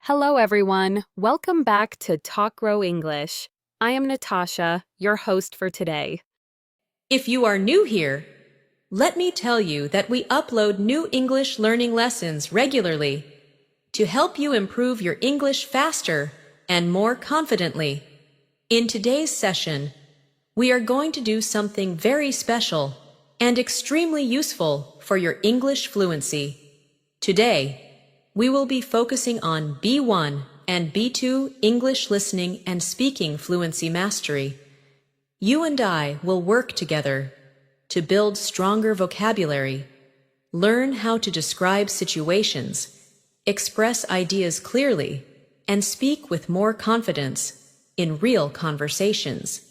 Hello, everyone. Welcome back to Talk Grow English. I am Natasha, your host for today. If you are new here, let me tell you that we upload new English learning lessons regularly to help you improve your English faster and more confidently. In today's session, we are going to do something very special and extremely useful for your English fluency. Today, we will be focusing on B1 and B2 English listening and speaking fluency mastery. You and I will work together to build stronger vocabulary, learn how to describe situations, express ideas clearly, and speak with more confidence in real conversations.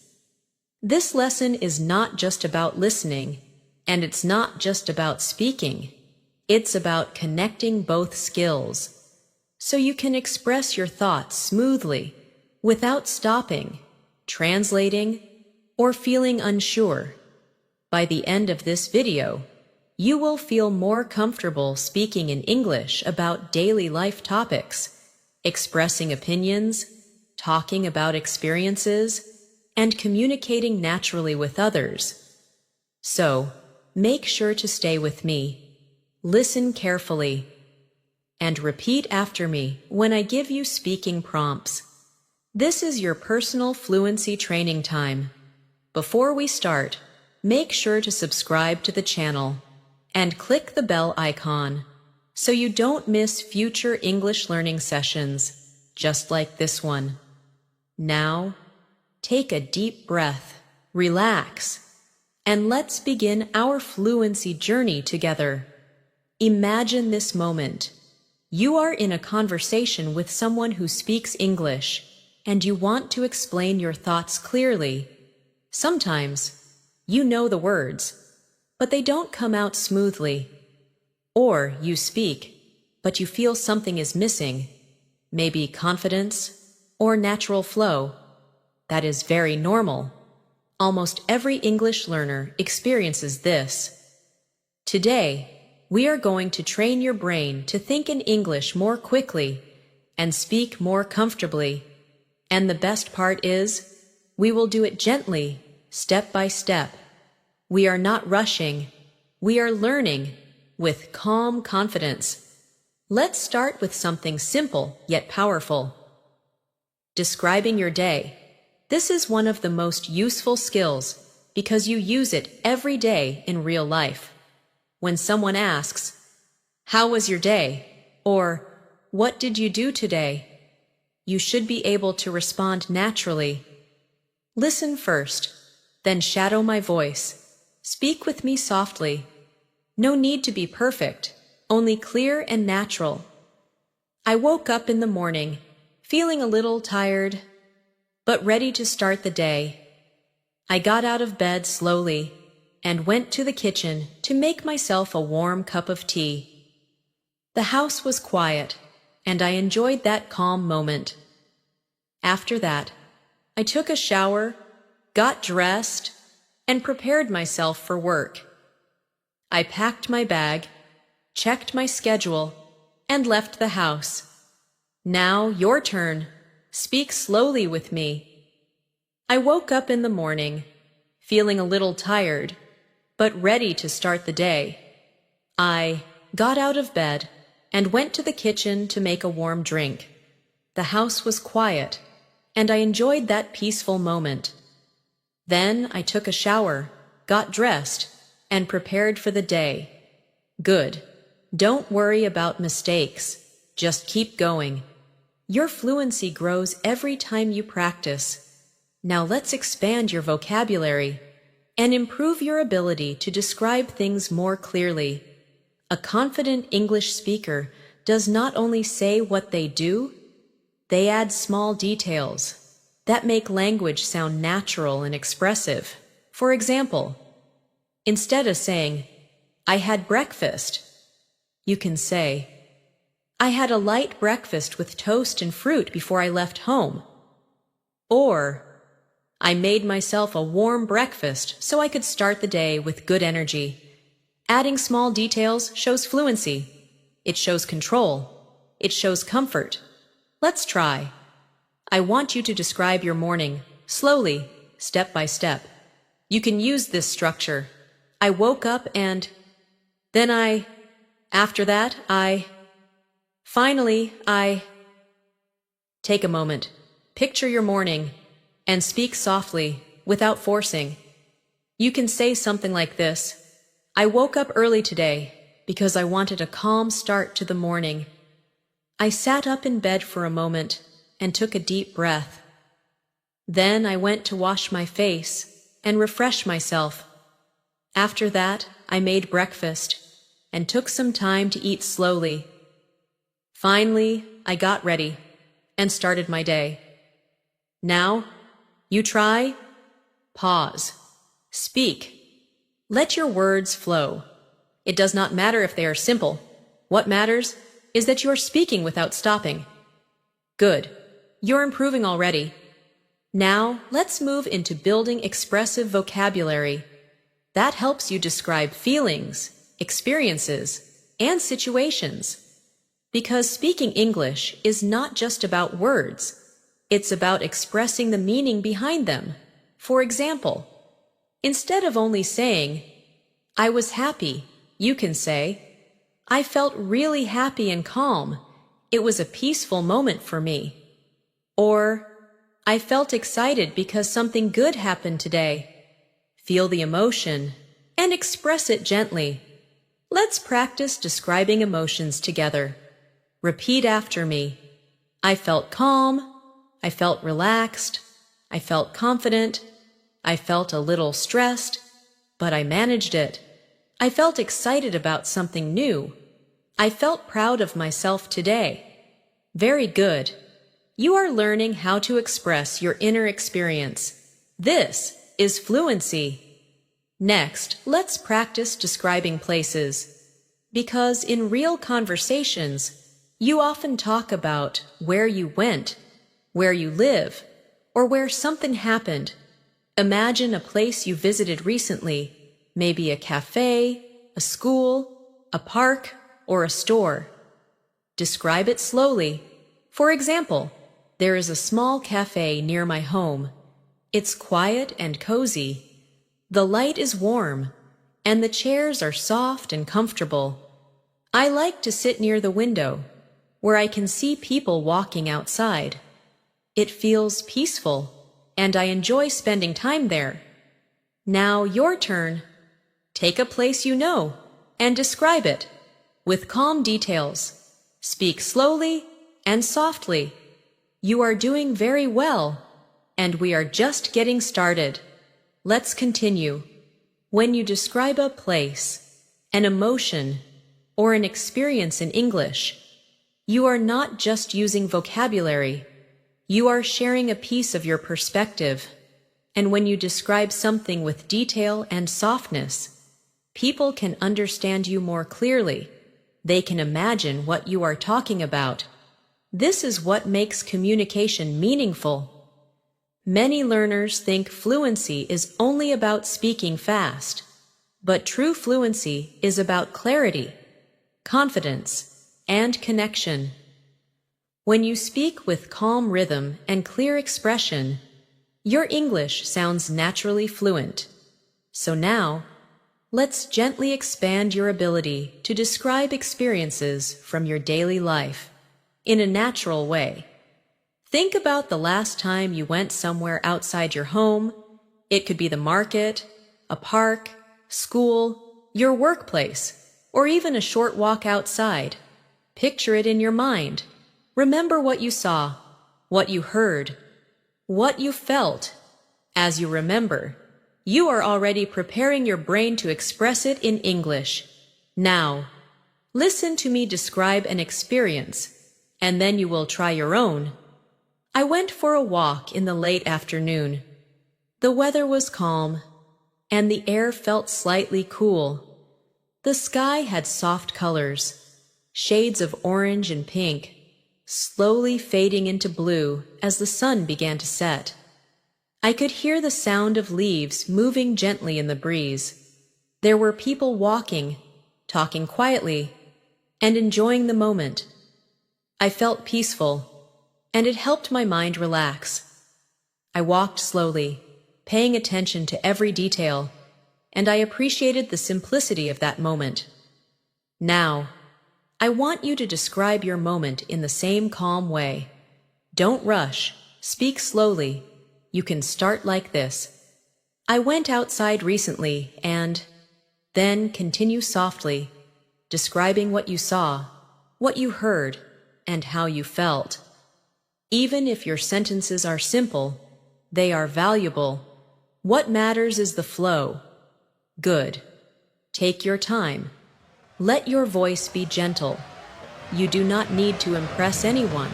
This lesson is not just about listening, and it's not just about speaking. It's about connecting both skills, so you can express your thoughts smoothly without stopping, translating, or feeling unsure. By the end of this video, you will feel more comfortable speaking in English about daily life topics, expressing opinions, talking about experiences, and communicating naturally with others. So, make sure to stay with me. Listen carefully, and repeat after me when I give you speaking prompts. This is your personal fluency training time. Before we start, make sure to subscribe to the channel and click the bell icon so you don't miss future English learning sessions just like this one. Now, take a deep breath, relax, and let's begin our fluency journey together. Imagine this moment. You are in a conversation with someone who speaks English, and you want to explain your thoughts clearly. Sometimes, you know the words, but they don't come out smoothly. Or you speak, but you feel something is missing, maybe confidence or natural flow. That is very normal. Almost every English learner experiences this. Today, we are going to train your brain to think in English more quickly and speak more comfortably. And the best part is, we will do it gently, step by step. We are not rushing. We are learning with calm confidence. Let's start with something simple yet powerful. Describing your day. This is one of the most useful skills because you use it every day in real life. When someone asks, "How was your day?" or "What did you do today?" you should be able to respond naturally. Listen first, then shadow my voice. Speak with me softly. No need to be perfect, only clear and natural. I woke up in the morning, feeling a little tired, but ready to start the day. I got out of bed slowly and went to the kitchen to make myself a warm cup of tea. The house was quiet, and I enjoyed that calm moment. After that, I took a shower, got dressed, and prepared myself for work. I packed my bag, checked my schedule, and left the house. Now, your turn. Speak slowly with me. I woke up in the morning, feeling a little tired, but ready to start the day. I got out of bed and went to the kitchen to make a warm drink. The house was quiet, and I enjoyed that peaceful moment. Then I took a shower, got dressed, and prepared for the day. Good. Don't worry about mistakes. Just keep going. Your fluency grows every time you practice. Now let's expand your vocabulary and improve your ability to describe things more clearly. A confident English speaker does not only say what they do, they add small details that make language sound natural and expressive. For example, instead of saying, "I had breakfast," you can say, "I had a light breakfast with toast and fruit before I left home." Or, "I made myself a warm breakfast so I could start the day with good energy." Adding small details shows fluency. It shows control. It shows comfort. Let's try. I want you to describe your morning, slowly, step by step. You can use this structure. I woke up and... Then after that, finally, Take a moment, picture your morning, and speak softly, without forcing. You can say something like this: I woke up early today because I wanted a calm start to the morning. I sat up in bed for a moment and took a deep breath. Then I went to wash my face and refresh myself. After that, I made breakfast and took some time to eat slowly. Finally, I got ready and started my day. Now, you try, pause, speak. Let your words flow. It does not matter if they are simple. What matters is that you are speaking without stopping. Good. You're improving already. Now, let's move into building expressive vocabulary. That helps you describe feelings, experiences, and situations. Because speaking English is not just about words. It's about expressing the meaning behind them. For example, instead of only saying, I was happy, you can say, I felt really happy and calm. It was a peaceful moment for me. Or, I felt excited because something good happened today. Feel the emotion and express it gently. Let's practice describing emotions together. Repeat after me. I felt calm. I felt relaxed. I felt confident. I felt a little stressed, but I managed it. I felt excited about something new. I felt proud of myself today. Very good. You are learning how to express your inner experience. This is fluency. Next, let's practice describing places. Because in real conversations, you often talk about where you went, where you live, or where something happened. Imagine a place you visited recently, maybe a cafe, a school, a park, or a store. Describe it slowly. For example, there is a small cafe near my home. It's quiet and cozy. The light is warm, and the chairs are soft and comfortable. I like to sit near the window, where I can see people walking outside. It feels peaceful, and I enjoy spending time there. Now your turn. Take a place you know and describe it with calm details. Speak slowly and softly. You are doing very well, and we are just getting started. Let's continue. When you describe a place, an emotion, or an experience in English, you are not just using vocabulary. You are sharing a piece of your perspective. And when you describe something with detail and softness, people can understand you more clearly. They can imagine what you are talking about. This is what makes communication meaningful. Many learners think fluency is only about speaking fast, but true fluency is about clarity, confidence, and connection. When you speak with calm rhythm and clear expression, your English sounds naturally fluent. So now, let's gently expand your ability to describe experiences from your daily life in a natural way. Think about the last time you went somewhere outside your home. It could be the market, a park, school, your workplace, or even a short walk outside. Picture it in your mind. Remember what you saw, what you heard, what you felt. As you remember, you are already preparing your brain to express it in English. Now, listen to me describe an experience, and then you will try your own. I went for a walk in the late afternoon. The weather was calm, and the air felt slightly cool. The sky had soft colors, shades of orange and pink, slowly fading into blue as the sun began to set. I could hear the sound of leaves moving gently in the breeze. There were people walking, talking quietly, and enjoying the moment. I felt peaceful, and it helped my mind relax. I walked slowly, paying attention to every detail, and I appreciated the simplicity of that moment. Now, I want you to describe your moment in the same calm way. Don't rush, speak slowly. You can start like this. I went outside recently and then continue softly, describing what you saw, what you heard, and how you felt. Even if your sentences are simple, they are valuable. What matters is the flow. Good. Take your time. Let your voice be gentle. You do not need to impress anyone.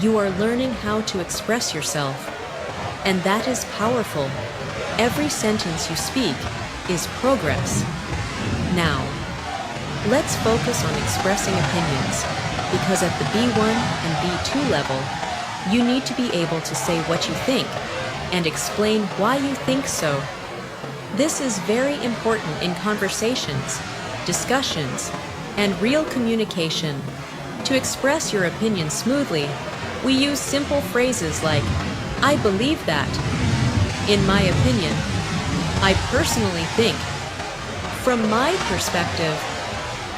You are learning how to express yourself, and that is powerful. Every sentence you speak is progress. Now, let's focus on expressing opinions, because at the B1 and B2 level, you need to be able to say what you think and explain why you think so. This is very important in conversations, discussions, and real communication. To express your opinion smoothly, we use simple phrases like, "I believe that," "In my opinion," "I personally think," "From my perspective."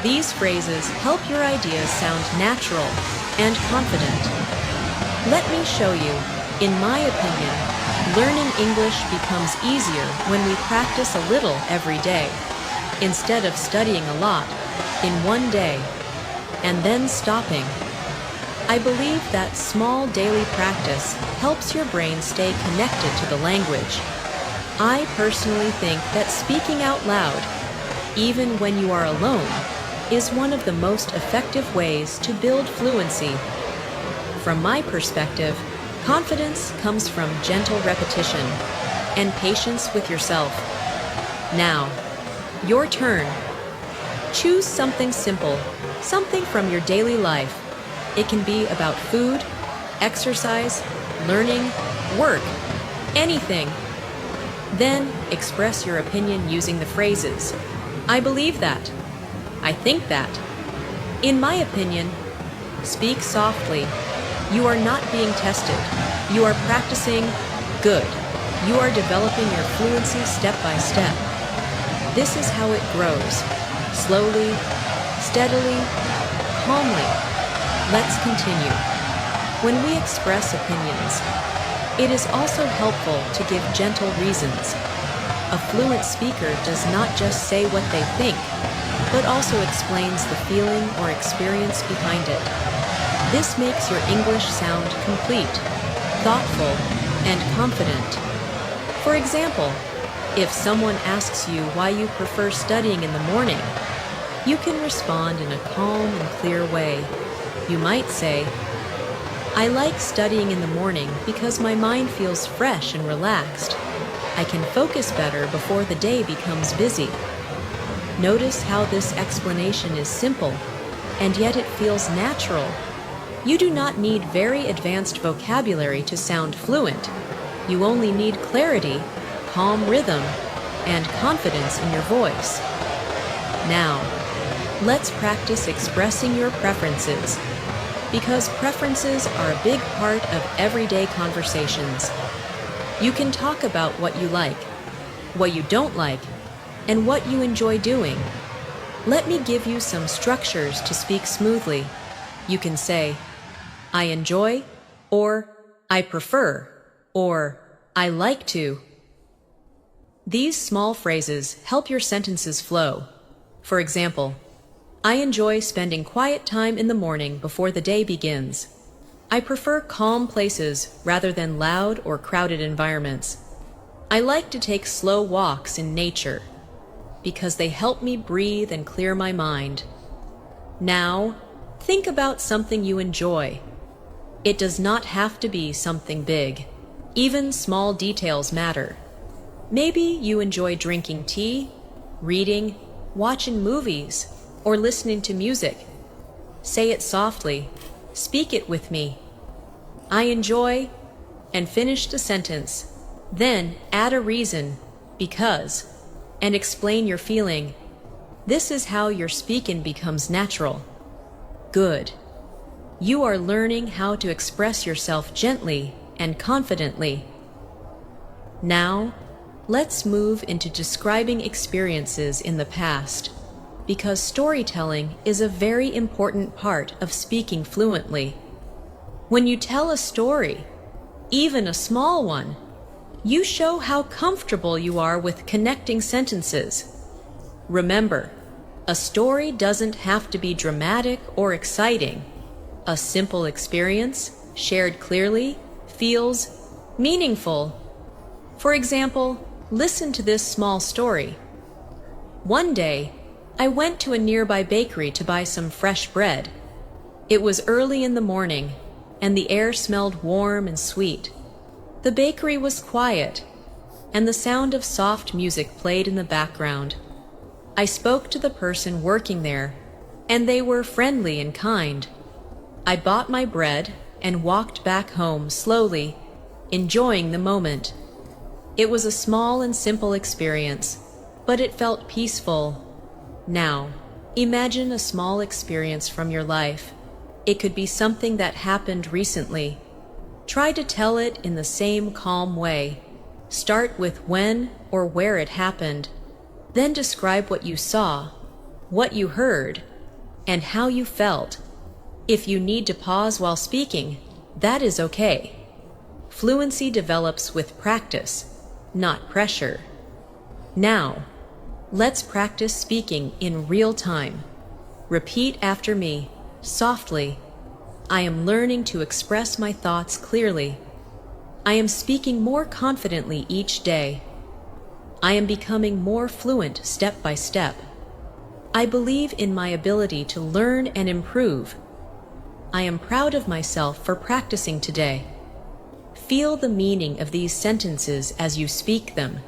These phrases help your ideas sound natural and confident. Let me show you, in my opinion, learning English becomes easier when we practice a little every day, instead of studying a lot in one day and then stopping. I believe that small daily practice helps your brain stay connected to the language. I personally think that speaking out loud, even when you are alone, is one of the most effective ways to build fluency. From my perspective, confidence comes from gentle repetition and patience with yourself. Now, your turn. Choose something simple, something from your daily life. It can be about food, exercise, learning, work, anything. Then express your opinion using the phrases, "I believe that," "I think that," "In my opinion." Speak softly. You are not being tested. You are practicing. Good. You are developing your fluency step by step. This is how it grows. Slowly, steadily, calmly. Let's continue. When we express opinions, it is also helpful to give gentle reasons. A fluent speaker does not just say what they think, but also explains the feeling or experience behind it. This makes your English sound complete, thoughtful, and confident. For example, if someone asks you why you prefer studying in the morning, you can respond in a calm and clear way. You might say, "I like studying in the morning because my mind feels fresh and relaxed. I can focus better before the day becomes busy." Notice how this explanation is simple, and yet it feels natural. You do not need very advanced vocabulary to sound fluent. You only need clarity, calm rhythm, and confidence in your voice. Now, let's practice expressing your preferences, because preferences are a big part of everyday conversations. You can talk about what you like, what you don't like, and what you enjoy doing. Let me give you some structures to speak smoothly. You can say, "I enjoy," or "I prefer," or "I like to." These small phrases help your sentences flow. For example, "I enjoy spending quiet time in the morning before the day begins." "I prefer calm places rather than loud or crowded environments." "I like to take slow walks in nature because they help me breathe and clear my mind." Now, think about something you enjoy. It does not have to be something big. Even small details matter. Maybe you enjoy drinking tea, reading, watching movies, or listening to music. Say it softly. Speak it with me. "I enjoy," and finish the sentence. Then add a reason, because, and explain your feeling. This is how your speaking becomes natural. Good. You are learning how to express yourself gently and confidently. Now, let's move into describing experiences in the past, because storytelling is a very important part of speaking fluently. When you tell a story, even a small one, you show how comfortable you are with connecting sentences. Remember, a story doesn't have to be dramatic or exciting. A simple experience, shared clearly, feels meaningful. For example, listen to this small story. One day, I went to a nearby bakery to buy some fresh bread. It was early in the morning, and the air smelled warm and sweet. The bakery was quiet, and the sound of soft music played in the background. I spoke to the person working there, and they were friendly and kind. I bought my bread and walked back home slowly, enjoying the moment. It was a small and simple experience, but it felt peaceful. Now, imagine a small experience from your life. It could be something that happened recently. Try to tell it in the same calm way. Start with when or where it happened. Then describe what you saw, what you heard, and how you felt. If you need to pause while speaking, that is okay. Fluency develops with practice, not pressure. Now, let's practice speaking in real time. Repeat after me, softly. I am learning to express my thoughts clearly. I am speaking more confidently each day. I am becoming more fluent step by step. I believe in my ability to learn and improve. I am proud of myself for practicing today. Feel the meaning of these sentences as you speak them.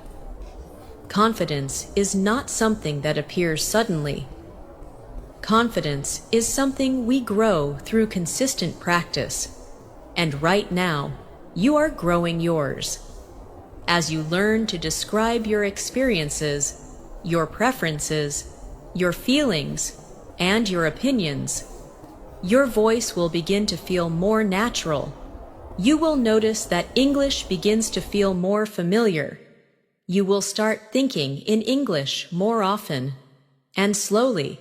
Confidence is not something that appears suddenly. Confidence is something we grow through consistent practice. And right now, you are growing yours. As you learn to describe your experiences, your preferences, your feelings, and your opinions, your voice will begin to feel more natural. You will notice that English begins to feel more familiar. You will start thinking in English more often, and slowly,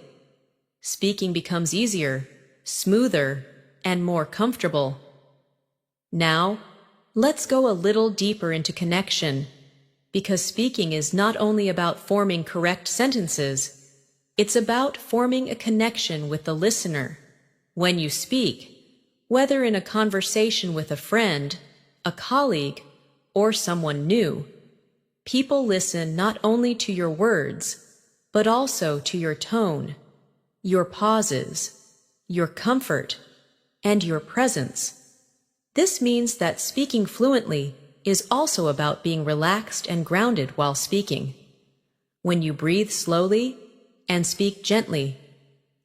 speaking becomes easier, smoother, and more comfortable. Now, let's go a little deeper into connection, because speaking is not only about forming correct sentences, it's about forming a connection with the listener. When you speak, whether in a conversation with a friend, a colleague, or someone new, people listen not only to your words, but also to your tone, your pauses, your comfort, and your presence. This means that speaking fluently is also about being relaxed and grounded while speaking. When you breathe slowly and speak gently,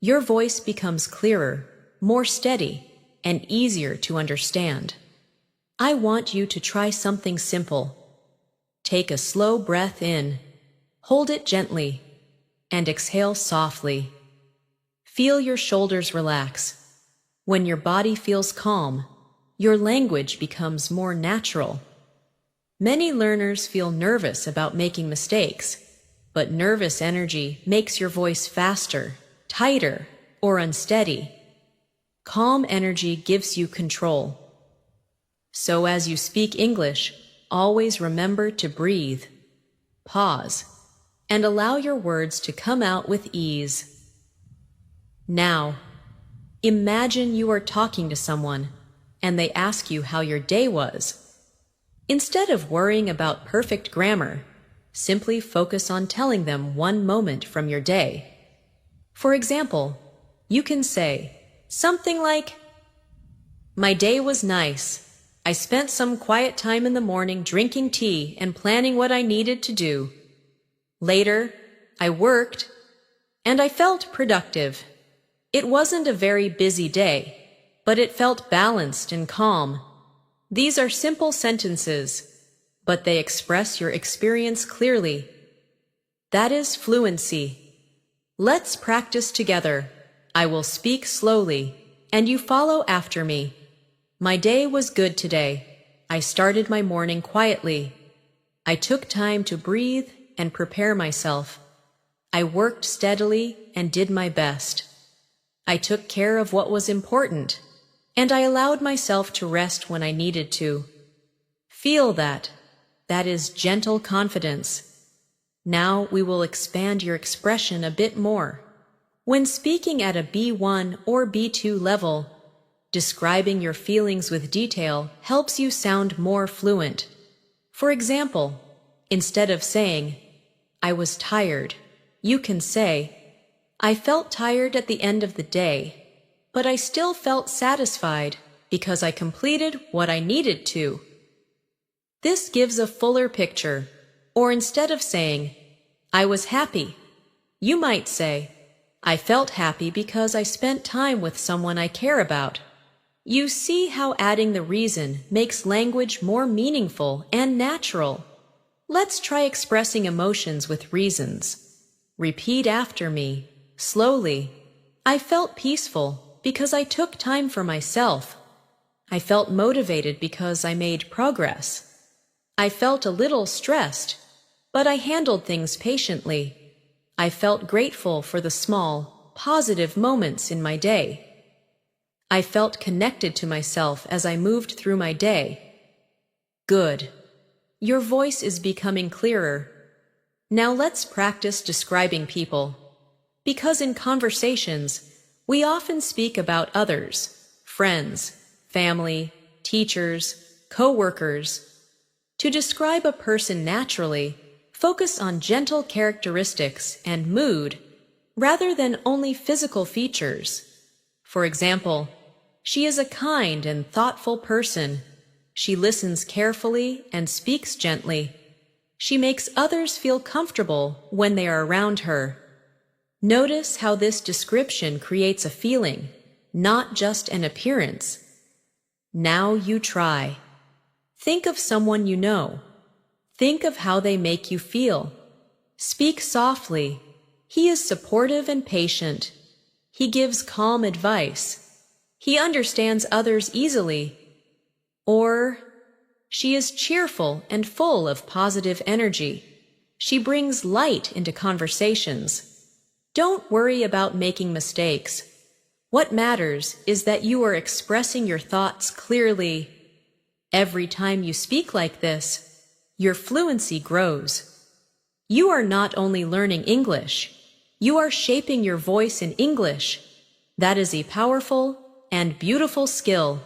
your voice becomes clearer, more steady, and easier to understand. I want you to try something simple. Take a slow breath in, hold it gently, and exhale softly. Feel your shoulders relax. When your body feels calm, your language becomes more natural. Many learners feel nervous about making mistakes, but nervous energy makes your voice faster, tighter, or unsteady. Calm energy gives you control. So as you speak English, always remember to breathe, pause, and allow your words to come out with ease. Now, imagine you are talking to someone, and they ask you how your day was. Instead of worrying about perfect grammar, simply focus on telling them one moment from your day. For example, you can say something like, "My day was nice. I spent some quiet time in the morning drinking tea and planning what I needed to do. Later, I worked, and I felt productive. It wasn't a very busy day, but it felt balanced and calm." These are simple sentences, but they express your experience clearly. That is fluency. Let's practice together. I will speak slowly, and you follow after me. My day was good today. I started my morning quietly. I took time to breathe and prepare myself. I worked steadily and did my best. I took care of what was important, and I allowed myself to rest when I needed to. Feel that. That is gentle confidence. Now we will expand your expression a bit more. When speaking at a B1 or B2 level, describing your feelings with detail helps you sound more fluent. For example, instead of saying, "I was tired," you can say, "I felt tired at the end of the day, but I still felt satisfied because I completed what I needed to." This gives a fuller picture. Or instead of saying, "I was happy," you might say, "I felt happy because I spent time with someone I care about." You see how adding the reason makes language more meaningful and natural. Let's try expressing emotions with reasons. Repeat after me, slowly. I felt peaceful because I took time for myself. I felt motivated because I made progress. I felt a little stressed, but I handled things patiently. I felt grateful for the small, positive moments in my day. I felt connected to myself as I moved through my day. Good. Your voice is becoming clearer. Now let's practice describing people. Because in conversations, we often speak about others, friends, family, teachers, co-workers. To describe a person naturally, focus on gentle characteristics and mood rather than only physical features. For example, she is a kind and thoughtful person. She listens carefully and speaks gently. She makes others feel comfortable when they are around her. Notice how this description creates a feeling, not just an appearance. Now you try. Think of someone you know. Think of how they make you feel. Speak softly. He is supportive and patient. He gives calm advice. He understands others easily. Or, she is cheerful and full of positive energy. She brings light into conversations. Don't worry about making mistakes. What matters is that you are expressing your thoughts clearly. Every time you speak like this, your fluency grows. You are not only learning English, you are shaping your voice in English. That is a powerful and beautiful skill.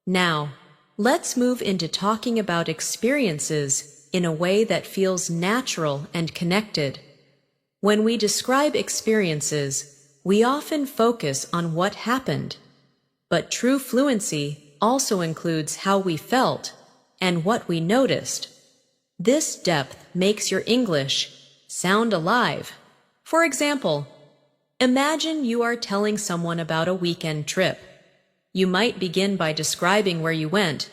Now, let's move into talking about experiences in a way that feels natural and connected. When we describe experiences, we often focus on what happened. But true fluency also includes how we felt and what we noticed. This depth makes your English sound alive. For example, imagine you are telling someone about a weekend trip. You might begin by describing where you went,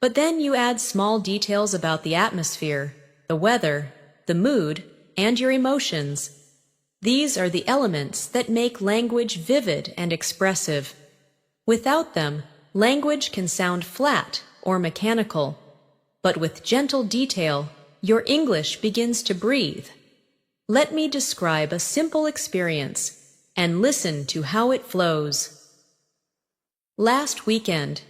but then you add small details about the atmosphere, the weather, the mood, and your emotions. These are the elements that make language vivid and expressive. Without them, language can sound flat or mechanical, but with gentle detail, your English begins to breathe. Let me describe a simple experience and listen to how it flows. Last weekend,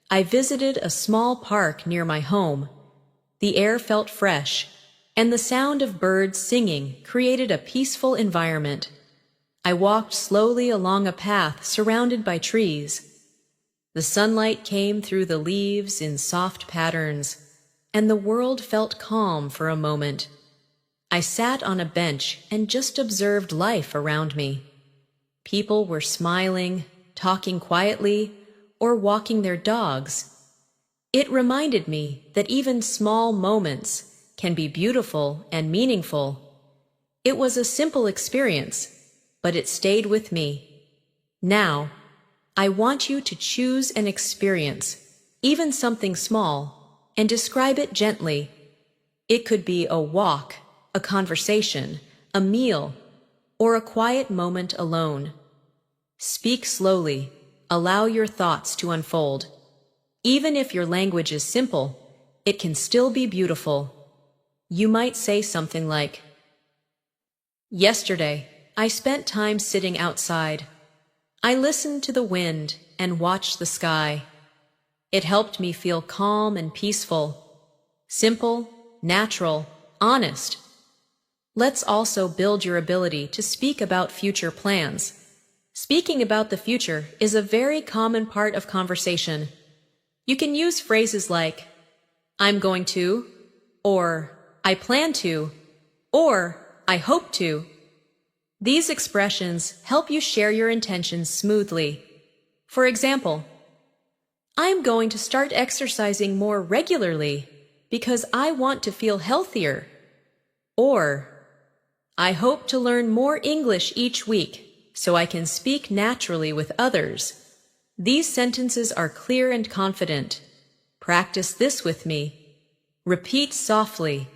I visited a small park near my home. The air felt fresh, and the sound of birds singing created a peaceful environment. I walked slowly along a path surrounded by trees. The sunlight came through the leaves in soft patterns, and the world felt calm for a moment. I sat on a bench and just observed life around me. People were smiling, talking quietly, or walking their dogs. It reminded me that even small moments can be beautiful and meaningful. It was a simple experience, but it stayed with me. Now, I want you to choose an experience, even something small, and describe it gently. It could be a walk, a conversation, a meal, or a quiet moment alone. Speak slowly. Allow your thoughts to unfold. Even if your language is simple, it can still be beautiful. You might say something like, "Yesterday, I spent time sitting outside. I listened to the wind and watched the sky. It helped me feel calm and peaceful." Simple, natural, honest. Let's also build your ability to speak about future plans. Speaking about the future is a very common part of conversation. You can use phrases like, "I'm going to," or "I plan to," or "I hope to." These expressions help you share your intentions smoothly. For example, "I'm going to start exercising more regularly because I want to feel healthier." Or, "I hope to learn more English each week so I can speak naturally with others." These sentences are clear and confident. Practice this with me. Repeat softly.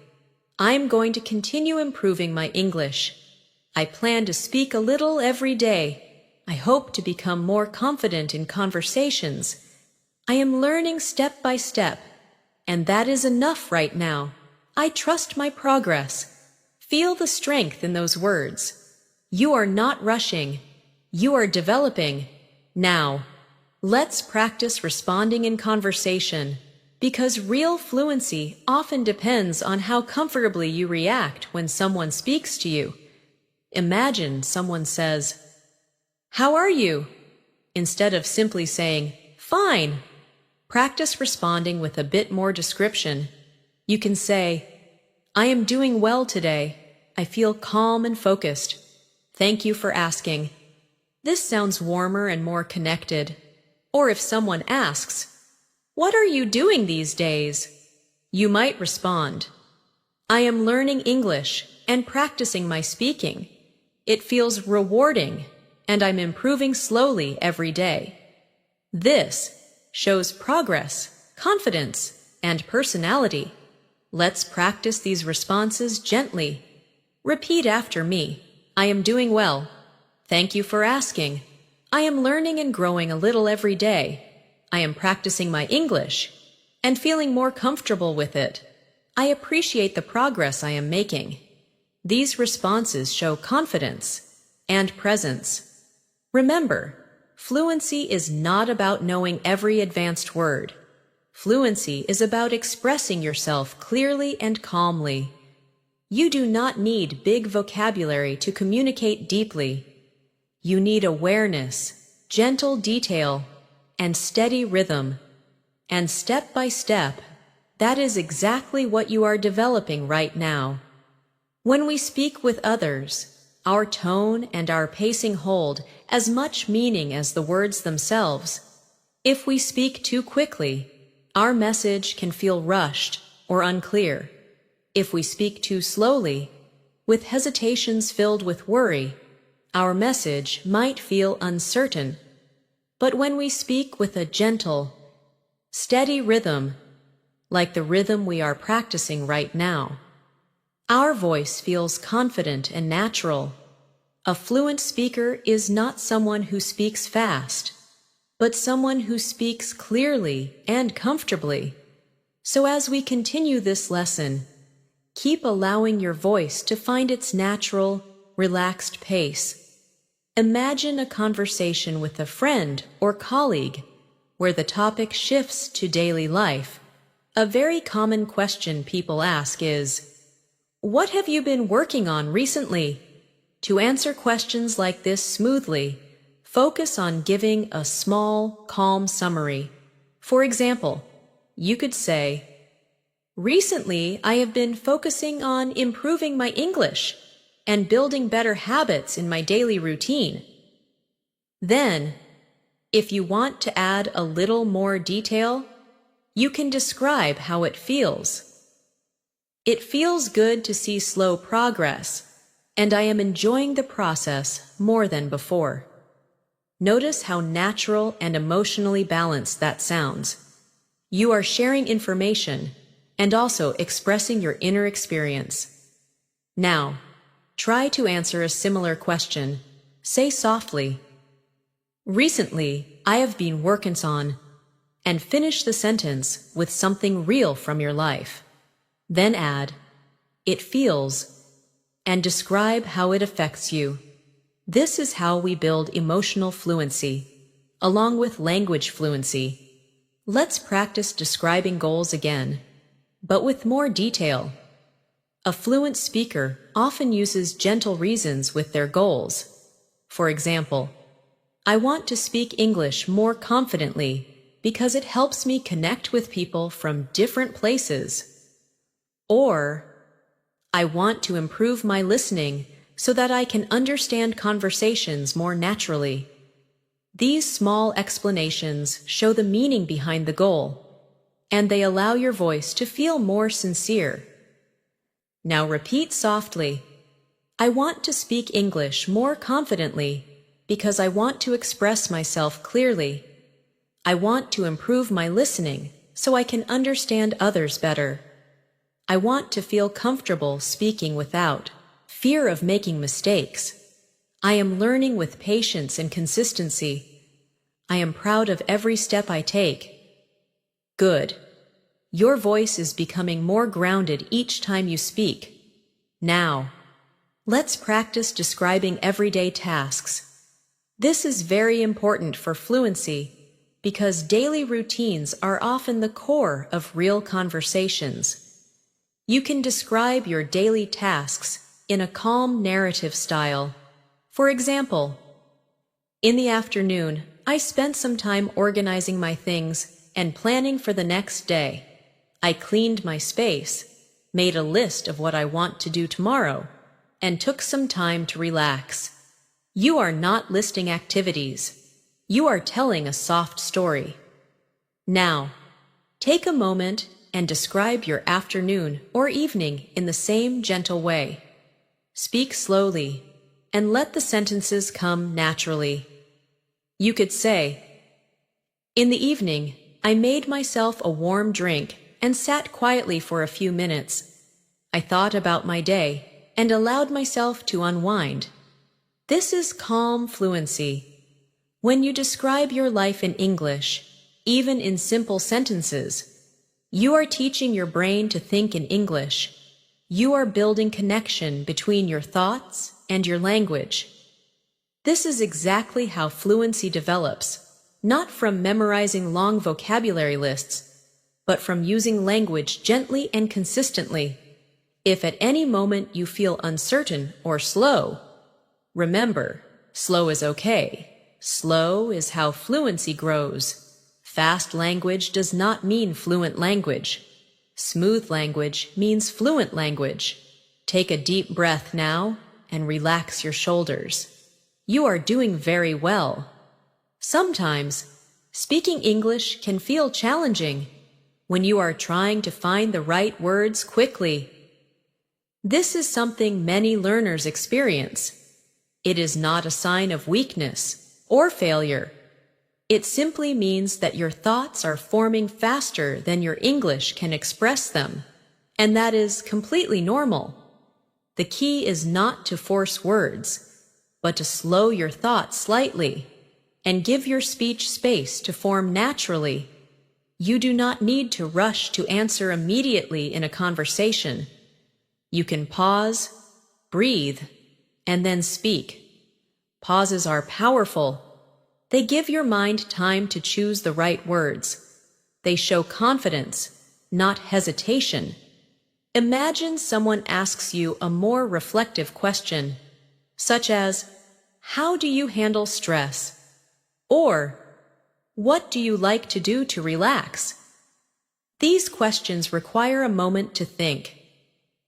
"I'm going to continue improving my English. I plan to speak a little every day. I hope to become more confident in conversations. I am learning step by step, and that is enough right now. I trust my progress." Feel the strength in those words. You are not rushing. You are developing. Now, let's practice responding in conversation, because real fluency often depends on how comfortably you react when someone speaks to you. Imagine someone says, "How are you?" instead of simply saying, "Fine." Practice responding with a bit more description. You can say, "I am doing well today. I feel calm and focused. Thank you for asking." This sounds warmer and more connected. Or if someone asks, "What are you doing these days?" you might respond, "I am learning English and practicing my speaking. It feels rewarding, and I'm improving slowly every day." This shows progress, confidence, and personality. Let's practice these responses gently. Repeat after me. "I am doing well. Thank you for asking. I am learning and growing a little every day. I am practicing my English and feeling more comfortable with it. I appreciate the progress I am making." These responses show confidence and presence. Remember, fluency is not about knowing every advanced word. Fluency is about expressing yourself clearly and calmly. You do not need big vocabulary to communicate deeply. You need awareness, gentle detail, and steady rhythm. And step by step, that is exactly what you are developing right now. When we speak with others, our tone and our pacing hold as much meaning as the words themselves. If we speak too quickly, our message can feel rushed or unclear. If we speak too slowly, with hesitations filled with worry, our message might feel uncertain. But when we speak with a gentle, steady rhythm, like the rhythm we are practicing right now, our voice feels confident and natural. A fluent speaker is not someone who speaks fast, but someone who speaks clearly and comfortably. So as we continue this lesson, keep allowing your voice to find its natural, relaxed pace. Imagine a conversation with a friend or colleague where the topic shifts to daily life. A very common question people ask is, "What have you been working on recently?" To answer questions like this smoothly, focus on giving a small, calm summary. For example, you could say, "Recently, I have been focusing on improving my English and building better habits in my daily routine." Then, if you want to add a little more detail, you can describe how it feels. "It feels good to see slow progress, and I am enjoying the process more than before." Notice how natural and emotionally balanced that sounds. You are sharing information and also expressing your inner experience. Now, try to answer a similar question. Say softly, "Recently, I have been working on," and finish the sentence with something real from your life. Then add, "It feels," and describe how it affects you. This is how we build emotional fluency, along with language fluency. Let's practice describing goals again, but with more detail. A fluent speaker often uses gentle reasons with their goals. For example, "I want to speak English more confidently because it helps me connect with people from different places." Or, "I want to improve my listening so that I can understand conversations more naturally." These small explanations show the meaning behind the goal, and they allow your voice to feel more sincere. Now repeat softly, "I want to speak English more confidently because I want to express myself clearly. I want to improve my listening so I can understand others better. I want to feel comfortable speaking without fear of making mistakes. I am learning with patience and consistency. I am proud of every step I take." Good. Your voice is becoming more grounded each time you speak. Now, let's practice describing everyday tasks. This is very important for fluency because daily routines are often the core of real conversations. You can describe your daily tasks in a calm narrative style. For example, "In the afternoon, I spent some time organizing my things and planning for the next day. I cleaned my space, made a list of what I want to do tomorrow, and took some time to relax." You are not listing activities. You are telling a soft story. Now, take a moment and describe your afternoon or evening in the same gentle way. Speak slowly and let the sentences come naturally. You could say, "In the evening, I made myself a warm drink and sat quietly for a few minutes. I thought about my day and allowed myself to unwind." This is calm fluency. When you describe your life in English, even in simple sentences, you are teaching your brain to think in English. You are building connection between your thoughts and your language. This is exactly how fluency develops, not from memorizing long vocabulary lists, but from using language gently and consistently. If at any moment you feel uncertain or slow, remember, slow is okay. Slow is how fluency grows. Fast language does not mean fluent language. Smooth language means fluent language. Take a deep breath now and relax your shoulders. You are doing very well. Sometimes, speaking English can feel challenging when you are trying to find the right words quickly. This is something many learners experience. It is not a sign of weakness or failure. It simply means that your thoughts are forming faster than your English can express them, and that is completely normal. The key is not to force words, but to slow your thoughts slightly and give your speech space to form naturally. You do not need to rush to answer immediately in a conversation. You can pause, breathe, and then speak. Pauses are powerful. They give your mind time to choose the right words. They show confidence, not hesitation. Imagine someone asks you a more reflective question, such as, "How do you handle stress?" Or, "What do you like to do to relax?" These questions require a moment to think.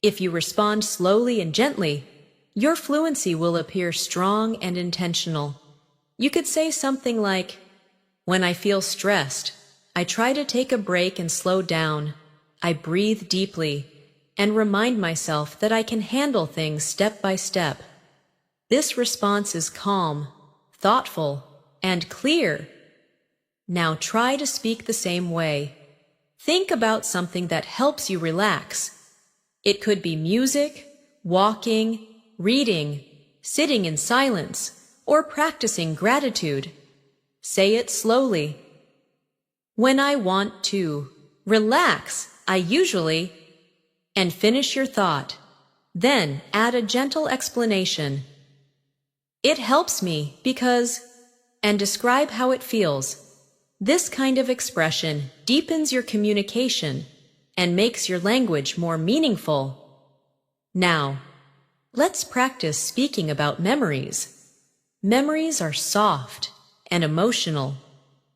If you respond slowly and gently, your fluency will appear strong and intentional. You could say something like, "When I feel stressed, I try to take a break and slow down. I breathe deeply and remind myself that I can handle things step by step." This response is calm, thoughtful, and clear. Now try to speak the same way. Think about something that helps you relax. It could be music, walking, reading, sitting in silence, or practicing gratitude. Say it slowly. When I want to relax, I usually, and finish your thought. Then add a gentle explanation. It helps me because, and describe how it feels. This kind of expression deepens your communication and makes your language more meaningful. Now, let's practice speaking about memories. Memories are soft and emotional,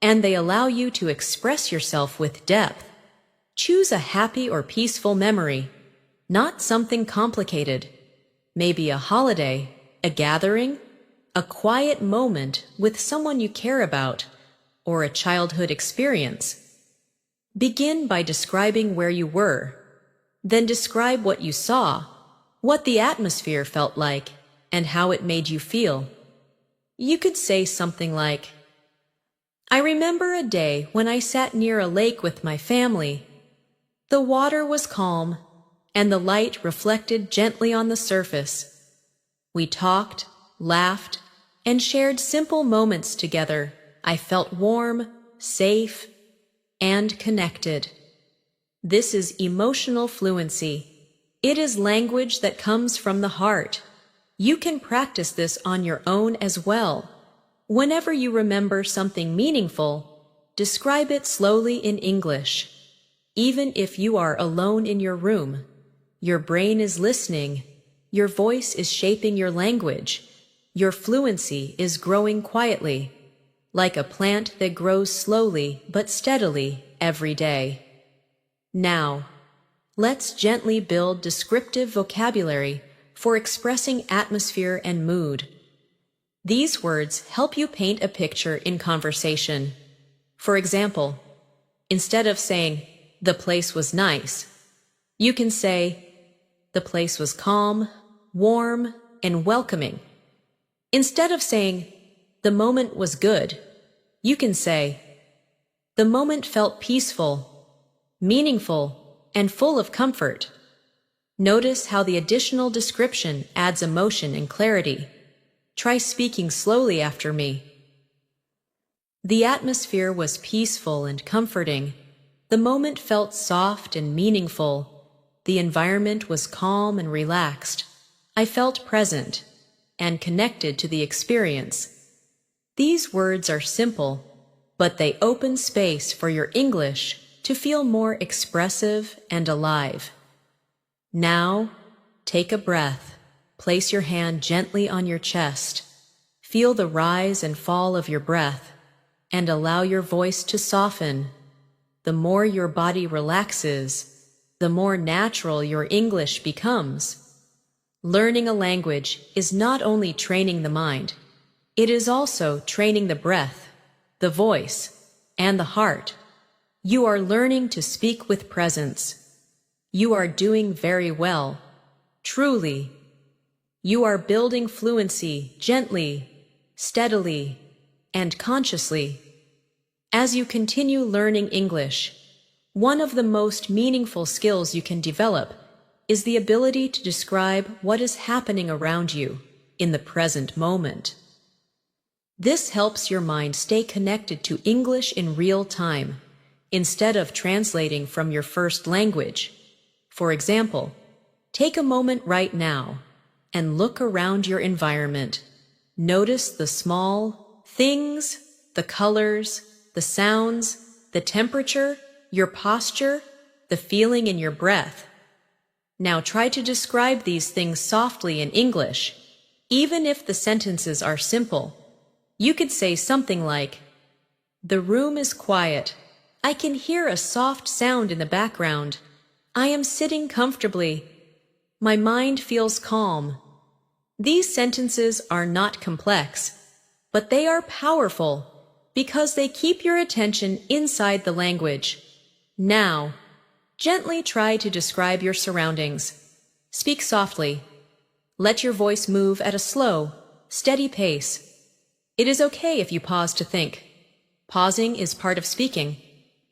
and they allow you to express yourself with depth. Choose a happy or peaceful memory, not something complicated. Maybe a holiday, a gathering, a quiet moment with someone you care about, or a childhood experience. Begin by describing where you were. Then describe what you saw, what the atmosphere felt like, and how it made you feel. You could say something like, I remember a day when I sat near a lake with my family. The water was calm, and the light reflected gently on the surface. We talked, laughed, and shared simple moments together. I felt warm, safe, and connected. This is emotional fluency. It is language that comes from the heart. You can practice this on your own as well. Whenever you remember something meaningful, describe it slowly in English. Even if you are alone in your room, your brain is listening, your voice is shaping your language, your fluency is growing quietly, like a plant that grows slowly but steadily every day. Now, let's gently build descriptive vocabulary for expressing atmosphere and mood. These words help you paint a picture in conversation. For example, instead of saying, the place was nice, you can say, the place was calm, warm, and welcoming. Instead of saying, the moment was good, you can say, the moment felt peaceful, meaningful, and full of comfort. Notice how the additional description adds emotion and clarity. Try speaking slowly after me. The atmosphere was peaceful and comforting. The moment felt soft and meaningful. The environment was calm and relaxed. I felt present and connected to the experience. These words are simple, but they open space for your English to feel more expressive and alive. Now, take a breath. Place your hand gently on your chest. Feel the rise and fall of your breath, and allow your voice to soften. The more your body relaxes, the more natural your English becomes. Learning a language is not only training the mind, it is also training the breath, the voice, and the heart. You are learning to speak with presence. You are doing very well. Truly. You are building fluency gently, steadily, and consciously. As you continue learning English, one of the most meaningful skills you can develop is the ability to describe what is happening around you in the present moment. This helps your mind stay connected to English in real time, instead of translating from your first language. For example, take a moment right now and look around your environment. Notice the small things, the colors, the sounds, the temperature, your posture, the feeling in your breath. Now try to describe these things softly in English. Even if the sentences are simple, you could say something like, the room is quiet. I can hear a soft sound in the background. I am sitting comfortably. My mind feels calm. These sentences are not complex, but they are powerful because they keep your attention inside the language. Now, gently try to describe your surroundings. Speak softly. Let your voice move at a slow, steady pace. It is okay if you pause to think. Pausing is part of speaking.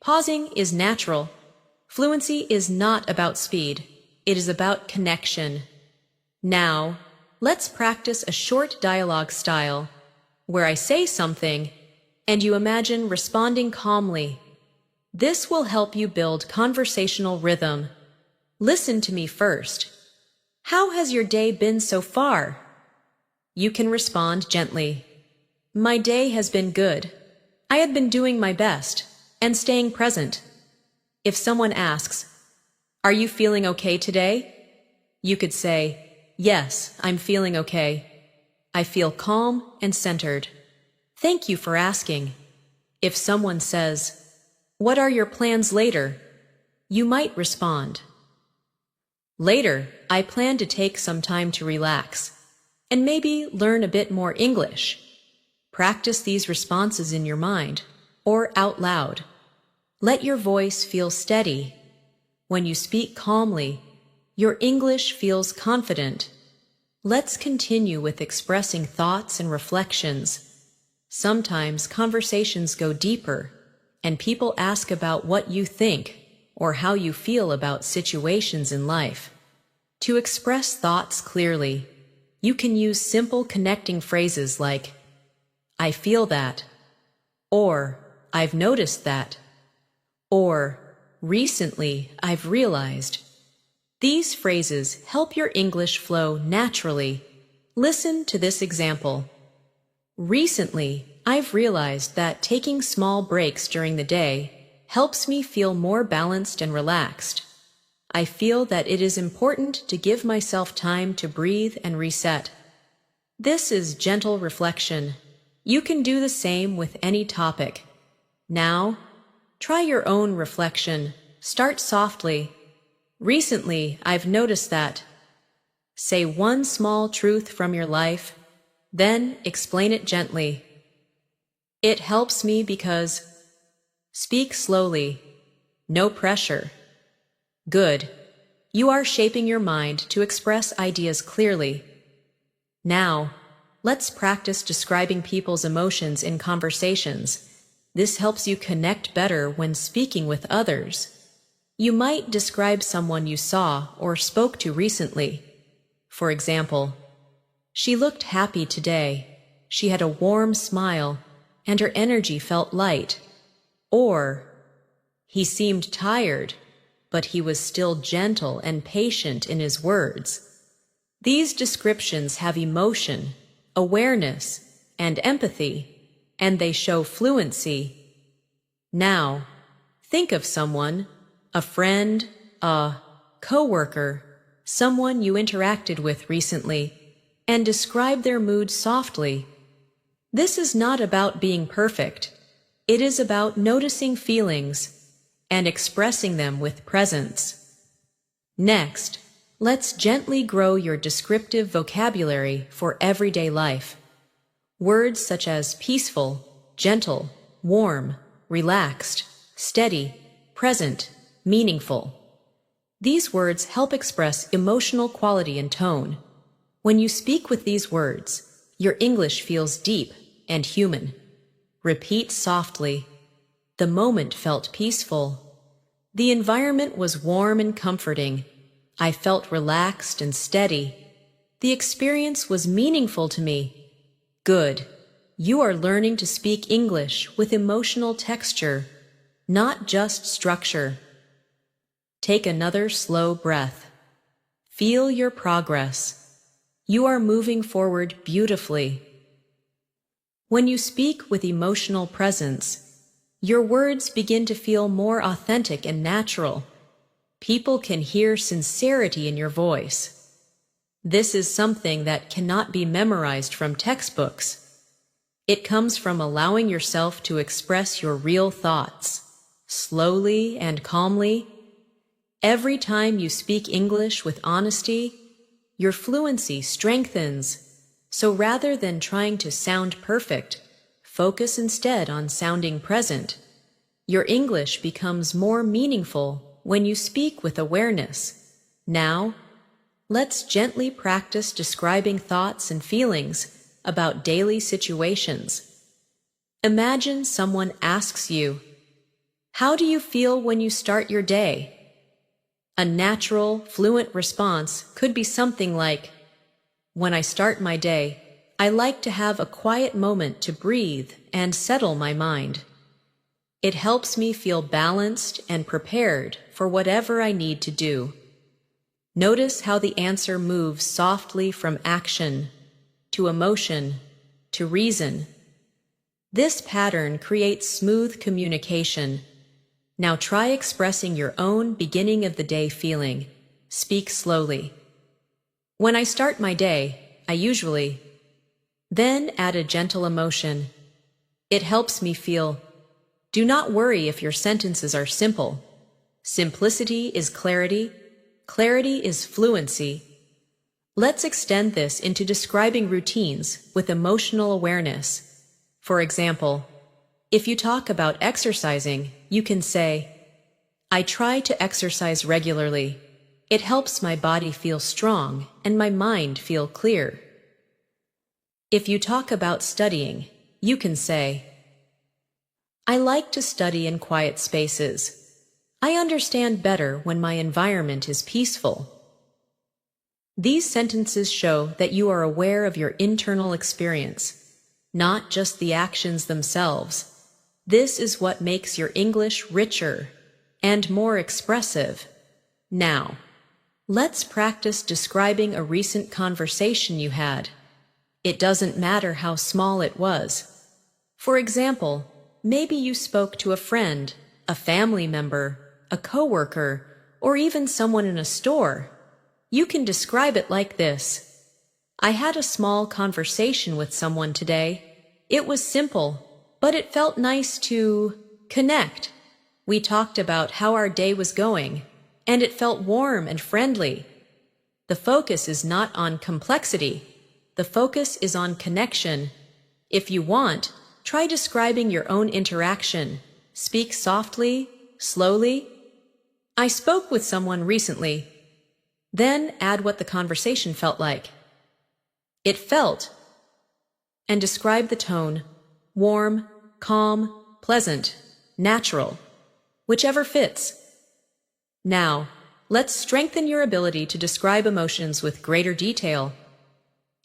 Pausing is natural. Fluency is not about speed. It is about connection. Now, let's practice a short dialogue style where I say something and you imagine responding calmly. This will help you build conversational rhythm. Listen to me first. How has your day been so far? You can respond gently. My day has been good. I have been doing my best and staying present. If someone asks, "Are you feeling okay today?" you could say, "Yes, I'm feeling okay. I feel calm and centered. Thank you for asking." If someone says, "What are your plans later?" you might respond, "Later, I plan to take some time to relax and maybe learn a bit more English." Practice these responses in your mind or out loud. Let your voice feel steady. When you speak calmly, your English feels confident. Let's continue with expressing thoughts and reflections. Sometimes conversations go deeper, and people ask about what you think or how you feel about situations in life. To express thoughts clearly, you can use simple connecting phrases like, "I feel that," or "I've noticed that," or "Recently, I've realized." These phrases help your English flow naturally. Listen to this example. Recently, I've realized that taking small breaks during the day helps me feel more balanced and relaxed. I feel that it is important to give myself time to breathe and reset. This is gentle reflection. You can do the same with any topic. Now, try your own reflection. Start softly. Recently, I've noticed that. Say one small truth from your life, then explain it gently. It helps me because. Speak slowly. No pressure. Good. You are shaping your mind to express ideas clearly. Now, let's practice describing people's emotions in conversations. This helps you connect better when speaking with others. You might describe someone you saw or spoke to recently. For example, "She looked happy today. She had a warm smile, and her energy felt light." Or, "He seemed tired, but he was still gentle and patient in his words." These descriptions have emotion, awareness, and empathy, and they show fluency. Now, think of someone, a friend, a coworker, someone you interacted with recently, and describe their mood softly. This is not about being perfect. It is about noticing feelings and expressing them with presence. Next, let's gently grow your descriptive vocabulary for everyday life. Words such as peaceful, gentle, warm, relaxed, steady, present, meaningful. These words help express emotional quality and tone. When you speak with these words, your English feels deep and human. Repeat softly. The moment felt peaceful. The environment was warm and comforting. I felt relaxed and steady. The experience was meaningful to me. Good. You are learning to speak English with emotional texture, not just structure. Take another slow breath. Feel your progress. You are moving forward beautifully. When you speak with emotional presence, your words begin to feel more authentic and natural. People can hear sincerity in your voice. This is something that cannot be memorized from textbooks. It comes from allowing yourself to express your real thoughts, slowly and calmly. Every time you speak English with honesty, your fluency strengthens. So rather than trying to sound perfect, focus instead on sounding present. Your English becomes more meaningful when you speak with awareness. Now, let's gently practice describing thoughts and feelings about daily situations. Imagine someone asks you, "How do you feel when you start your day?" A natural, fluent response could be something like, When I start my day, I like to have a quiet moment to breathe and settle my mind. It helps me feel balanced and prepared for whatever I need to do. Notice how the answer moves softly from action to emotion to reason. This pattern creates smooth communication. Now try expressing your own beginning of the day feeling. Speak slowly. When I start my day, I usually. Then add a gentle emotion. It helps me feel. Do not worry if your sentences are simple. Simplicity is clarity. Clarity is fluency. Let's extend this into describing routines with emotional awareness. For example, if you talk about exercising, you can say, I try to exercise regularly. It helps my body feel strong and my mind feel clear. If you talk about studying, you can say, I like to study in quiet spaces. I understand better when my environment is peaceful. These sentences show that you are aware of your internal experience, not just the actions themselves. This is what makes your English richer and more expressive. Now, let's practice describing a recent conversation you had. It doesn't matter how small it was. For example, maybe you spoke to a friend, a family member, a coworker, or even someone in a store. You can describe it like this. I had a small conversation with someone today. It was simple, but it felt nice to connect. We talked about how our day was going, and it felt warm and friendly. The focus is not on complexity. The focus is on connection. If you want, try describing your own interaction. Speak softly, slowly. I spoke with someone recently. Then add what the conversation felt like. It felt, and describe the tone, warm, calm, pleasant, natural, whichever fits. Now, let's strengthen your ability to describe emotions with greater detail.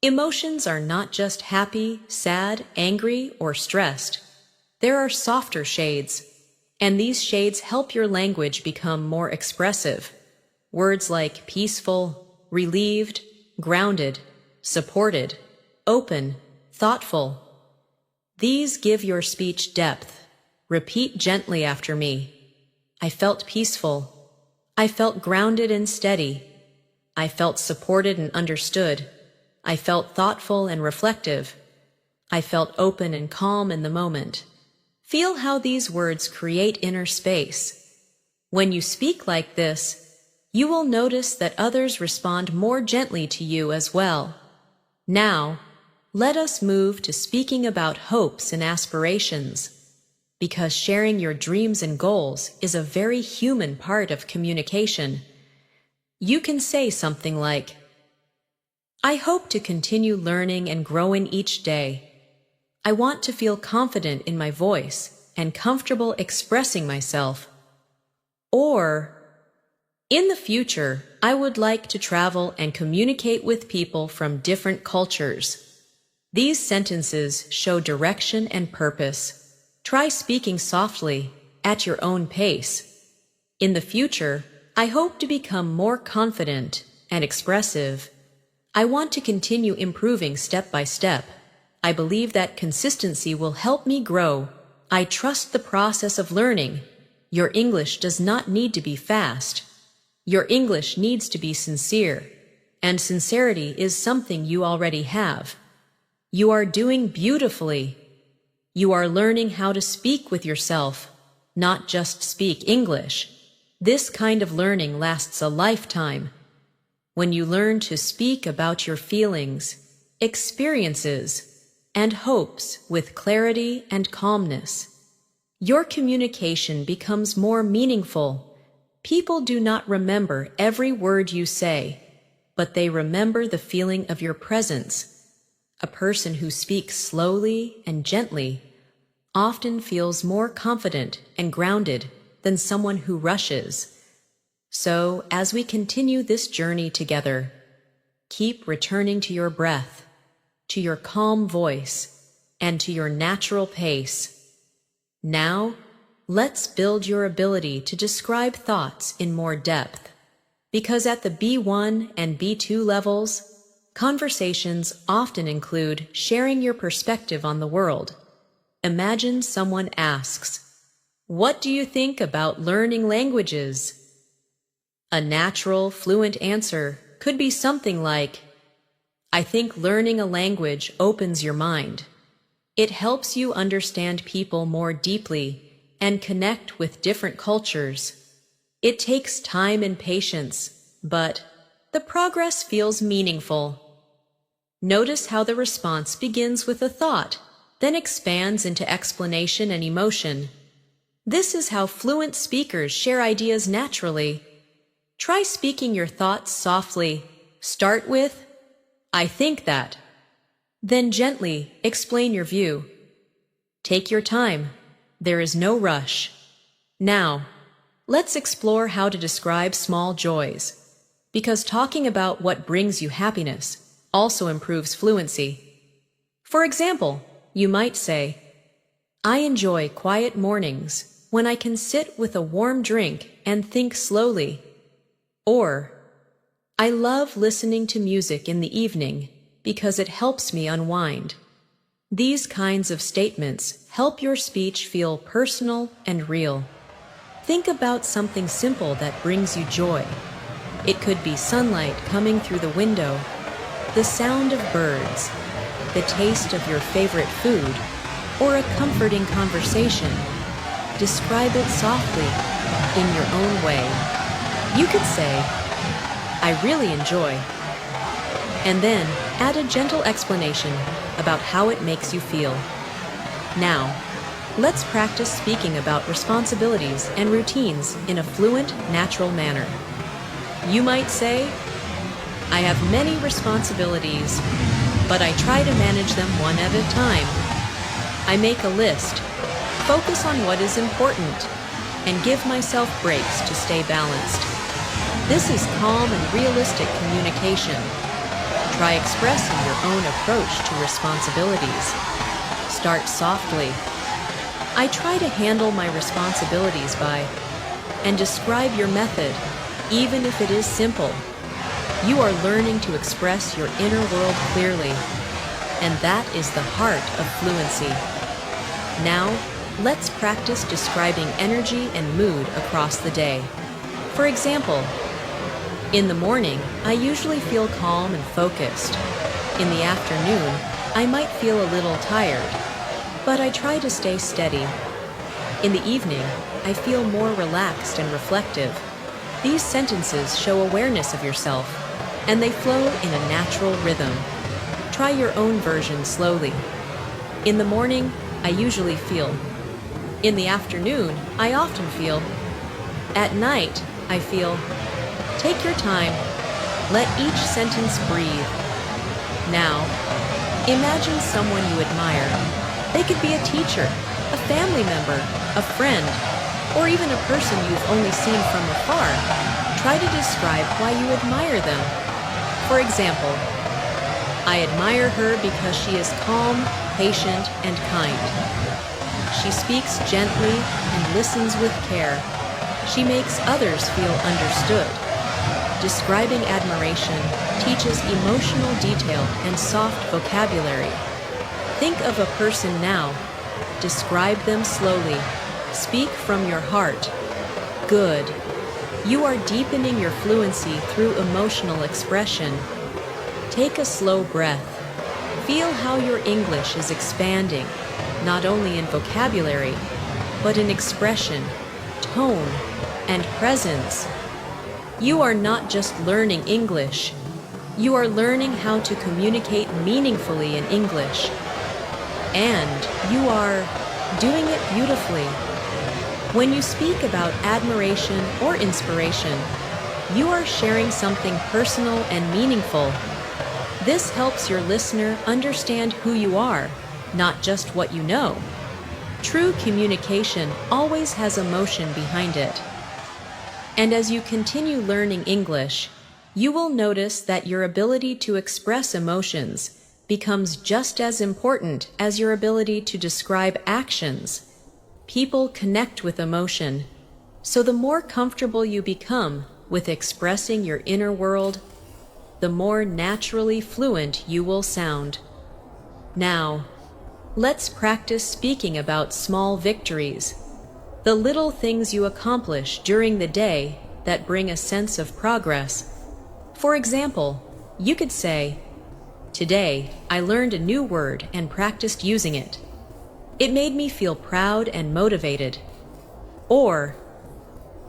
Emotions are not just happy, sad, angry, or stressed. There are softer shades, and these shades help your language become more expressive. Words like peaceful, relieved, grounded, supported, open, thoughtful. These give your speech depth. Repeat gently after me. I felt peaceful. I felt grounded and steady. I felt supported and understood. I felt thoughtful and reflective. I felt open and calm in the moment. Feel how these words create inner space. When you speak like this, you will notice that others respond more gently to you as well. Now, let us move to speaking about hopes and aspirations, because sharing your dreams and goals is a very human part of communication. You can say something like, I hope to continue learning and growing each day. I want to feel confident in my voice and comfortable expressing myself. Or, in the future, I would like to travel and communicate with people from different cultures. These sentences show direction and purpose. Try speaking softly, at your own pace. In the future, I hope to become more confident and expressive. I want to continue improving step by step. I believe that consistency will help me grow. I trust the process of learning. Your English does not need to be fast. Your English needs to be sincere, and sincerity is something you already have. You are doing beautifully. You are learning how to speak with yourself, not just speak English. This kind of learning lasts a lifetime. When you learn to speak about your feelings, experiences, and hopes with clarity and calmness, your communication becomes more meaningful. People do not remember every word you say, but they remember the feeling of your presence. A person who speaks slowly and gently often feels more confident and grounded than someone who rushes. So, as we continue this journey together, keep returning to your breath, to your calm voice, and to your natural pace. Now, let's build your ability to describe thoughts in more depth. Because at the B1 and B2 levels, conversations often include sharing your perspective on the world. Imagine someone asks, "What do you think about learning languages?" A natural, fluent answer could be something like, "I think learning a language opens your mind. It helps you understand people more deeply and connect with different cultures. It takes time and patience, but the progress feels meaningful." Notice how the response begins with a thought, then expands into explanation and emotion. This is how fluent speakers share ideas naturally. Try speaking your thoughts softly. Start with, "I think that." Then gently explain your view. Take your time. There is no rush. Now, let's explore how to describe small joys, because talking about what brings you happiness also improves fluency. For example, you might say, "I enjoy quiet mornings when I can sit with a warm drink and think slowly." Or, "I love listening to music in the evening because it helps me unwind." These kinds of statements help your speech feel personal and real. Think about something simple that brings you joy. It could be sunlight coming through the window, the sound of birds, the taste of your favorite food, or a comforting conversation. Describe it softly, in your own way. You could say, "I really enjoy," and then add a gentle explanation about how it makes you feel. Now, let's practice speaking about responsibilities and routines in a fluent, natural manner. You might say, "I have many responsibilities, but I try to manage them one at a time. I make a list, focus on what is important, and give myself breaks to stay balanced." This is calm and realistic communication. Try expressing your own approach to responsibilities. Start softly. "I try to handle my responsibilities by," and describe your method, even if it is simple. You are learning to express your inner world clearly, and that is the heart of fluency. Now, let's practice describing energy and mood across the day. For example, in the morning, I usually feel calm and focused. In the afternoon, I might feel a little tired, but I try to stay steady. In the evening, I feel more relaxed and reflective. These sentences show awareness of yourself, and they flow in a natural rhythm. Try your own version slowly. In the morning, I usually feel. In the afternoon, I often feel. At night, I feel. Take your time. Let each sentence breathe. Now, imagine someone you admire. They could be a teacher, a family member, a friend, or even a person you've only seen from afar. Try to describe why you admire them. For example, "I admire her because she is calm, patient, and kind. She speaks gently and listens with care. She makes others feel understood." Describing admiration teaches emotional detail and soft vocabulary. Think of a person now. Describe them slowly. Speak from your heart. Good. You are deepening your fluency through emotional expression. Take a slow breath. Feel how your English is expanding, not only in vocabulary, but in expression, tone, and presence. You are not just learning English. You are learning how to communicate meaningfully in English. And you are doing it beautifully. When you speak about admiration or inspiration, you are sharing something personal and meaningful. This helps your listener understand who you are, not just what you know. True communication always has emotion behind it. And as you continue learning English, you will notice that your ability to express emotions becomes just as important as your ability to describe actions. People connect with emotion, so the more comfortable you become with expressing your inner world, the more naturally fluent you will sound. Now, let's practice speaking about small victories, the little things you accomplish during the day that bring a sense of progress. For example, you could say, "Today, I learned a new word and practiced using it. It made me feel proud and motivated." Or,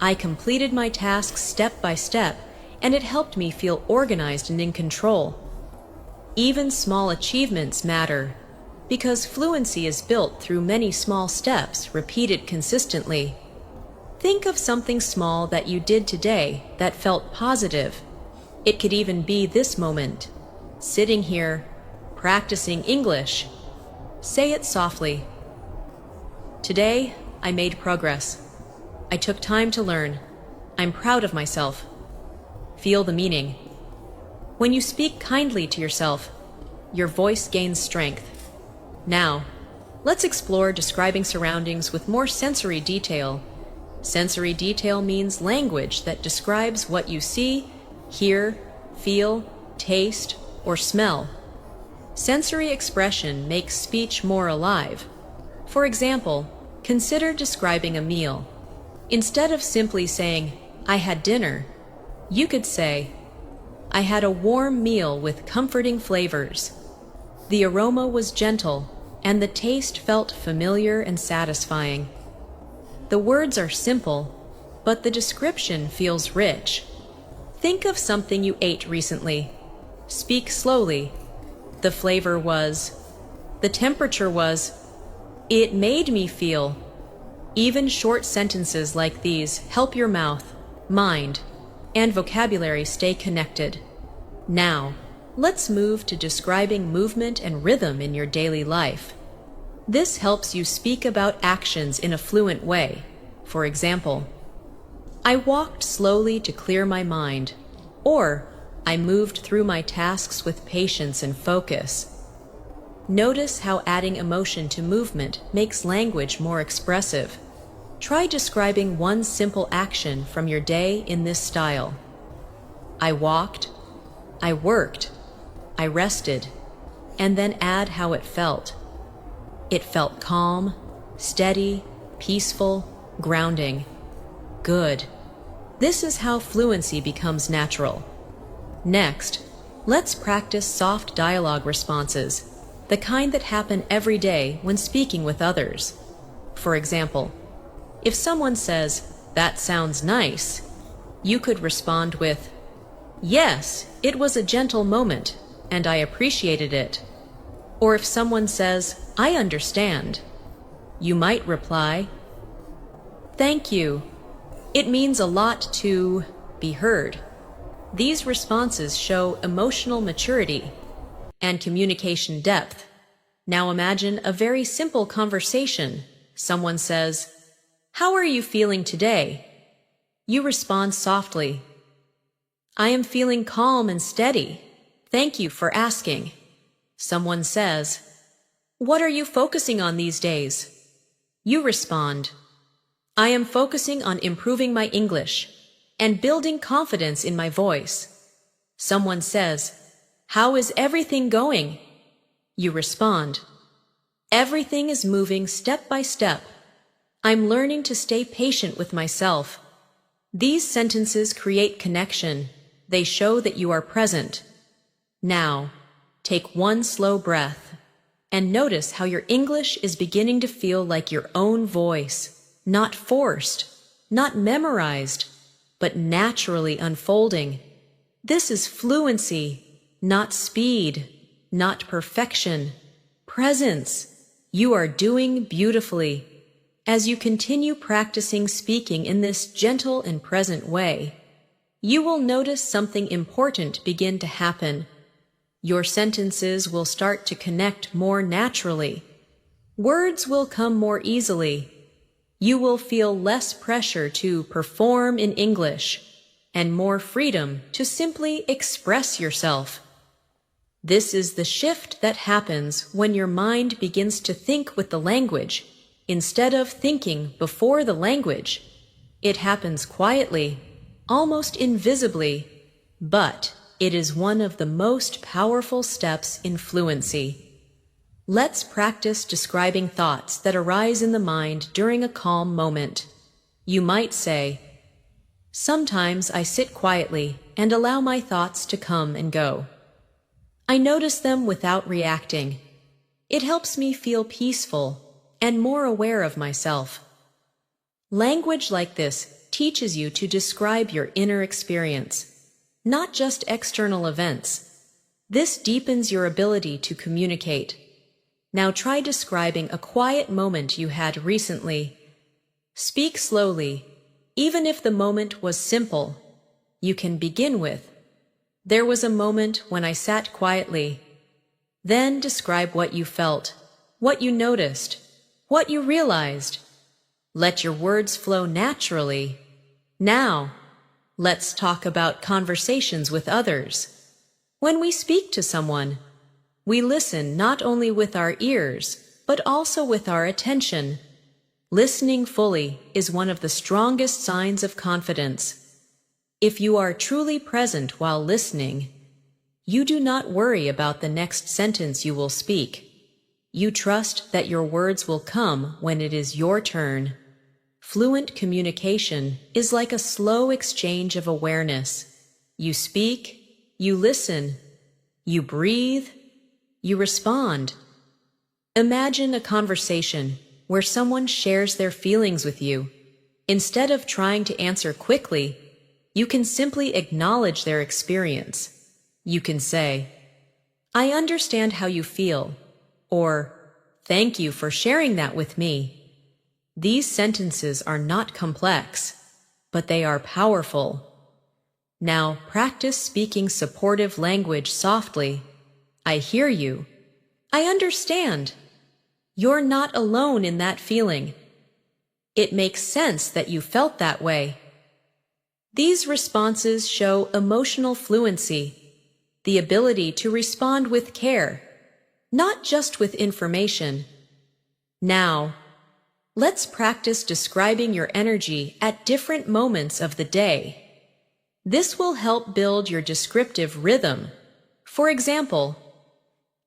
"I completed my tasks step by step, and it helped me feel organized and in control." Even small achievements matter, because fluency is built through many small steps repeated consistently. Think of something small that you did today that felt positive. It could even be this moment, sitting here, practicing English. Say it softly. "Today, I made progress. I took time to learn. I'm proud of myself." Feel the meaning. When you speak kindly to yourself, your voice gains strength. Now, let's explore describing surroundings with more sensory detail. Sensory detail means language that describes what you see, hear, feel, taste, or smell. Sensory expression makes speech more alive. For example, consider describing a meal. Instead of simply saying, "I had dinner," you could say, "I had a warm meal with comforting flavors. The aroma was gentle, and the taste felt familiar and satisfying." The words are simple, but the description feels rich. Think of something you ate recently. Speak slowly. The flavor was. The temperature was. It made me feel. Even short sentences like these help your mouth, mind, and vocabulary stay connected. Now, let's move to describing movement and rhythm in your daily life. This helps you speak about actions in a fluent way. For example, "I walked slowly to clear my mind," or "I moved through my tasks with patience and focus." Notice how adding emotion to movement makes language more expressive. Try describing one simple action from your day in this style. "I walked, I worked, I rested," and then add how it felt. "It felt calm, steady, peaceful, grounding." Good. This is how fluency becomes natural. Next, let's practice soft dialogue responses, the kind that happen every day when speaking with others. For example, if someone says, "That sounds nice," you could respond with, "Yes, it was a gentle moment, and I appreciated it." Or if someone says, "I understand," you might reply, "Thank you. It means a lot to be heard." These responses show emotional maturity and communication depth. Now imagine a very simple conversation. Someone says, "How are you feeling today?" You respond softly, "I am feeling calm and steady. Thank you for asking." Someone says, "What are you focusing on these days?" You respond, "I am focusing on improving my English and building confidence in my voice." Someone says, "How is everything going?" You respond, "Everything is moving step by step. I'm learning to stay patient with myself." These sentences create connection. They show that you are present. Now, take one slow breath and notice how your English is beginning to feel like your own voice, not forced, not memorized, but naturally unfolding. This is fluency, not speed, not perfection. Presence. You are doing beautifully. As you continue practicing speaking in this gentle and present way, you will notice something important begin to happen. Your sentences will start to connect more naturally. Words will come more easily. You will feel less pressure to perform in English. and more freedom to simply express yourself. This is the shift that happens when your mind begins to think with the language instead of thinking before the language. It happens quietly, almost invisibly, but it is one of the most powerful steps in fluency. Let's practice describing thoughts that arise in the mind during a calm moment. You might say, "Sometimes I sit quietly and allow my thoughts to come and go. I notice them without reacting. It helps me feel peaceful and more aware of myself." Language like this teaches you to describe your inner experience, not just external events. This deepens your ability to communicate. Now try describing a quiet moment you had recently. Speak slowly, even if the moment was simple. You can begin with, "There was a moment when I sat quietly." Then describe what you felt, what you noticed, what you realized. Let your words flow naturally. Now, let's talk about conversations with others. When we speak to someone, we listen not only with our ears, but also with our attention. Listening fully is one of the strongest signs of confidence. If you are truly present while listening, you do not worry about the next sentence you will speak. You trust that your words will come when it is your turn. Fluent communication is like a slow exchange of awareness. You speak, you listen, you breathe, you respond. Imagine a conversation where someone shares their feelings with you. Instead of trying to answer quickly, you can simply acknowledge their experience. You can say, "I understand how you feel," or "Thank you for sharing that with me." These sentences are not complex, but they are powerful. Now practice speaking supportive language softly. "I hear you. I understand. You're not alone in that feeling. It makes sense that you felt that way." These responses show emotional fluency, the ability to respond with care, not just with information. Now, let's practice describing your energy at different moments of the day. This will help build your descriptive rhythm. For example,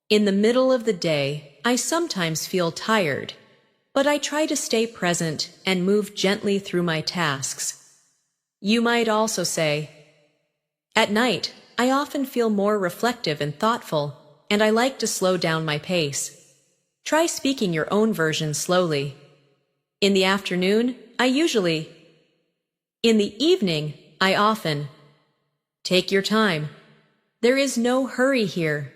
"In the middle of the day, I sometimes feel tired, but I try to stay present and move gently through my tasks." You might also say, "At night, I often feel more reflective and thoughtful, and I like to slow down my pace." Try speaking your own version slowly. "In the afternoon, I usually." "In the evening, I often." Take your time. There is no hurry here.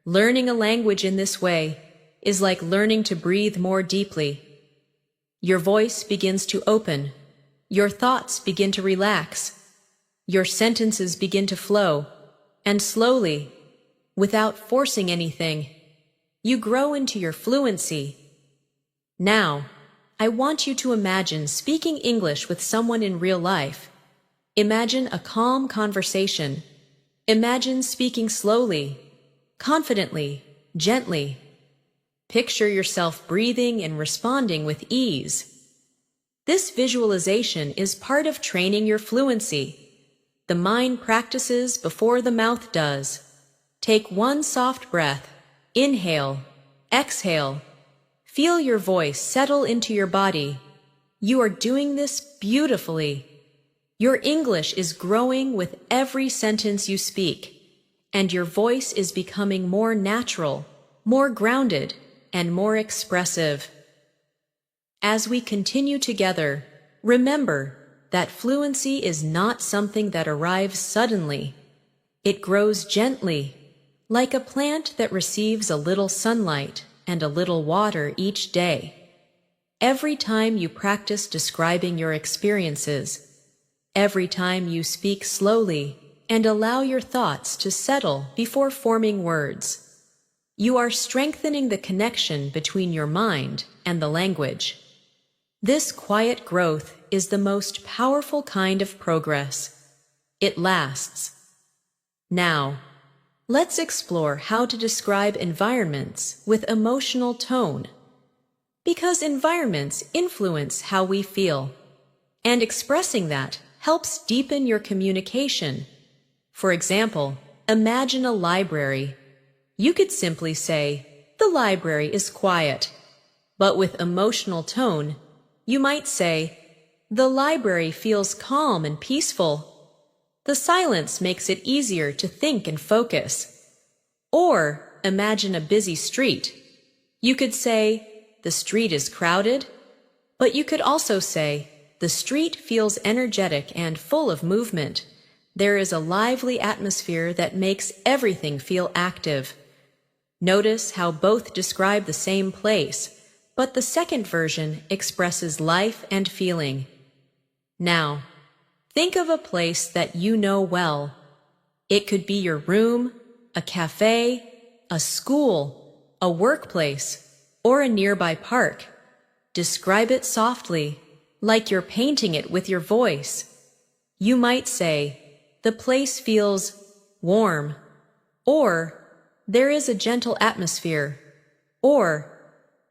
Learning a language in this way is like learning to breathe more deeply. Your voice begins to open. Your thoughts begin to relax. Your sentences begin to flow, and slowly, without forcing anything, you grow into your fluency. Now, I want you to imagine speaking English with someone in real life. Imagine a calm conversation. Imagine speaking slowly, confidently, gently. Picture yourself breathing and responding with ease. This visualization is part of training your fluency. The mind practices before the mouth does. Take one soft breath. Inhale, exhale. Feel your voice settle into your body. You are doing this beautifully. Your English is growing with every sentence you speak, and your voice is becoming more natural, more grounded, and more expressive. As we continue together, remember that fluency is not something that arrives suddenly. It grows gently, like a plant that receives a little sunlight and a little water each day. Every time you practice describing your experiences, every time you speak slowly and allow your thoughts to settle before forming words, you are strengthening the connection between your mind and the language. This quiet growth is the most powerful kind of progress. It lasts. Now, let's explore how to describe environments with emotional tone. Because environments influence how we feel, and expressing that helps deepen your communication. For example, imagine a library. You could simply say, "The library is quiet." But with emotional tone, you might say, "The library feels calm and peaceful." The silence makes it easier to think and focus. Or imagine a busy street. You could say, "The street is crowded," but you could also say, "The street feels energetic and full of movement." There is a lively atmosphere that makes everything feel active. Notice how both describe the same place, but the second version expresses life and feeling. Now, think of a place that you know well. It could be your room, a cafe, a school, a workplace, or a nearby park. Describe it softly, like you're painting it with your voice. You might say, "The place feels warm," or "There is a gentle atmosphere," or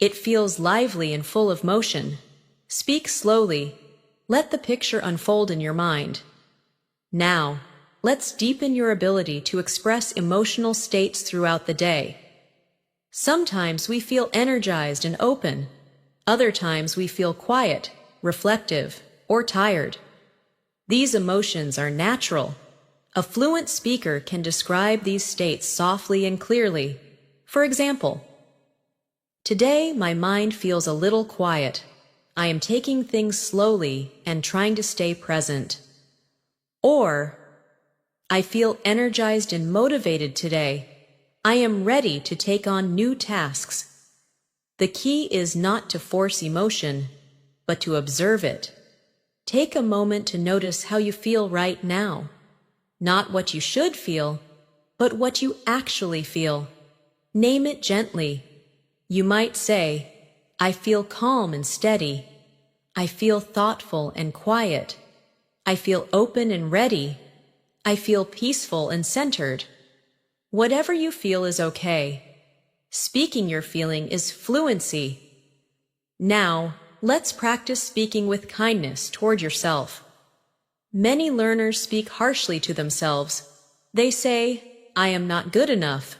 "It feels lively and full of motion." Speak slowly. Let the picture unfold in your mind. Now, let's deepen your ability to express emotional states throughout the day. Sometimes we feel energized and open. Other times we feel quiet, reflective, or tired. These emotions are natural. A fluent speaker can describe these states softly and clearly. For example, "Today my mind feels a little quiet. I am taking things slowly and trying to stay present." Or, "I feel energized and motivated today. I am ready to take on new tasks." The key is not to force emotion, but to observe it. Take a moment to notice how you feel right now. Not what you should feel, but what you actually feel. Name it gently. You might say, "I feel calm and steady. I feel thoughtful and quiet. I feel open and ready. I feel peaceful and centered." Whatever you feel is okay. Speaking your feeling is fluency. Now, let's practice speaking with kindness toward yourself. Many learners speak harshly to themselves. They say, "I am not good enough,"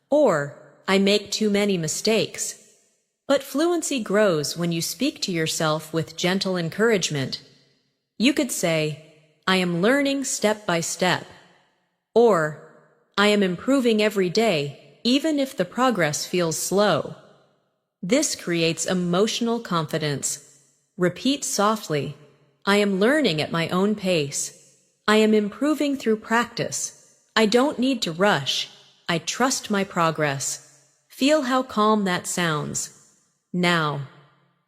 or "I make too many mistakes." But fluency grows when you speak to yourself with gentle encouragement. You could say, "I am learning step by step," or "I am improving every day, even if the progress feels slow." This creates emotional confidence. Repeat softly, "I am learning at my own pace. I am improving through practice. I don't need to rush. I trust my progress." Feel how calm that sounds. Now,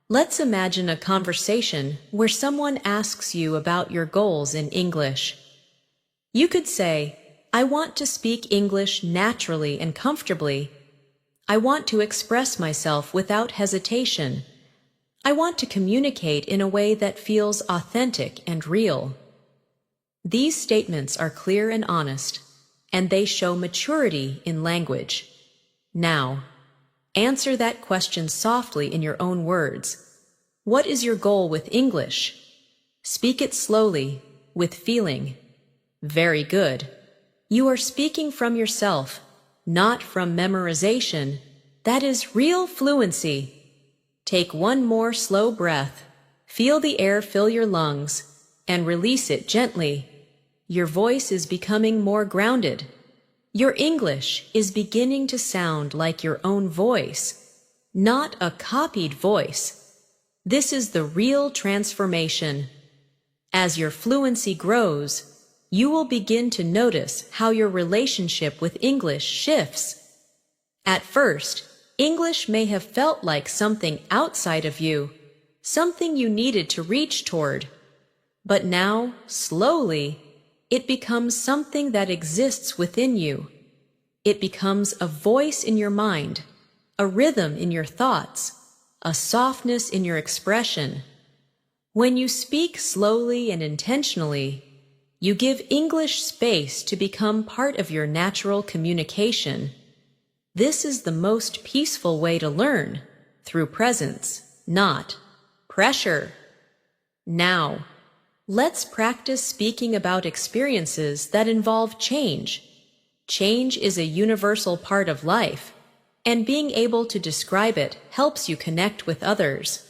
let's imagine a conversation where someone asks you about your goals in English. You could say, "I want to speak English naturally and comfortably. I want to express myself without hesitation. I want to communicate in a way that feels authentic and real." These statements are clear and honest, and they show maturity in language. Now, answer that question softly in your own words. What is your goal with English? Speak it slowly, with feeling. Very good. You are speaking from yourself, not from memorization. That is real fluency. Take one more slow breath. Feel the air fill your lungs, and release it gently. Your voice is becoming more grounded. Your English is beginning to sound like your own voice, not a copied voice. This is the real transformation. As your fluency grows, you will begin to notice how your relationship with English shifts. At first, English may have felt like something outside of you, something you needed to reach toward. But now, slowly, it becomes something that exists within you. It becomes a voice in your mind, a rhythm in your thoughts, a softness in your expression. When you speak slowly and intentionally, You give English space to become part of your natural communication. This is the most peaceful way to learn, through presence, not pressure. Now, let's practice speaking about experiences that involve change. Change is a universal part of life, and being able to describe it helps you connect with others.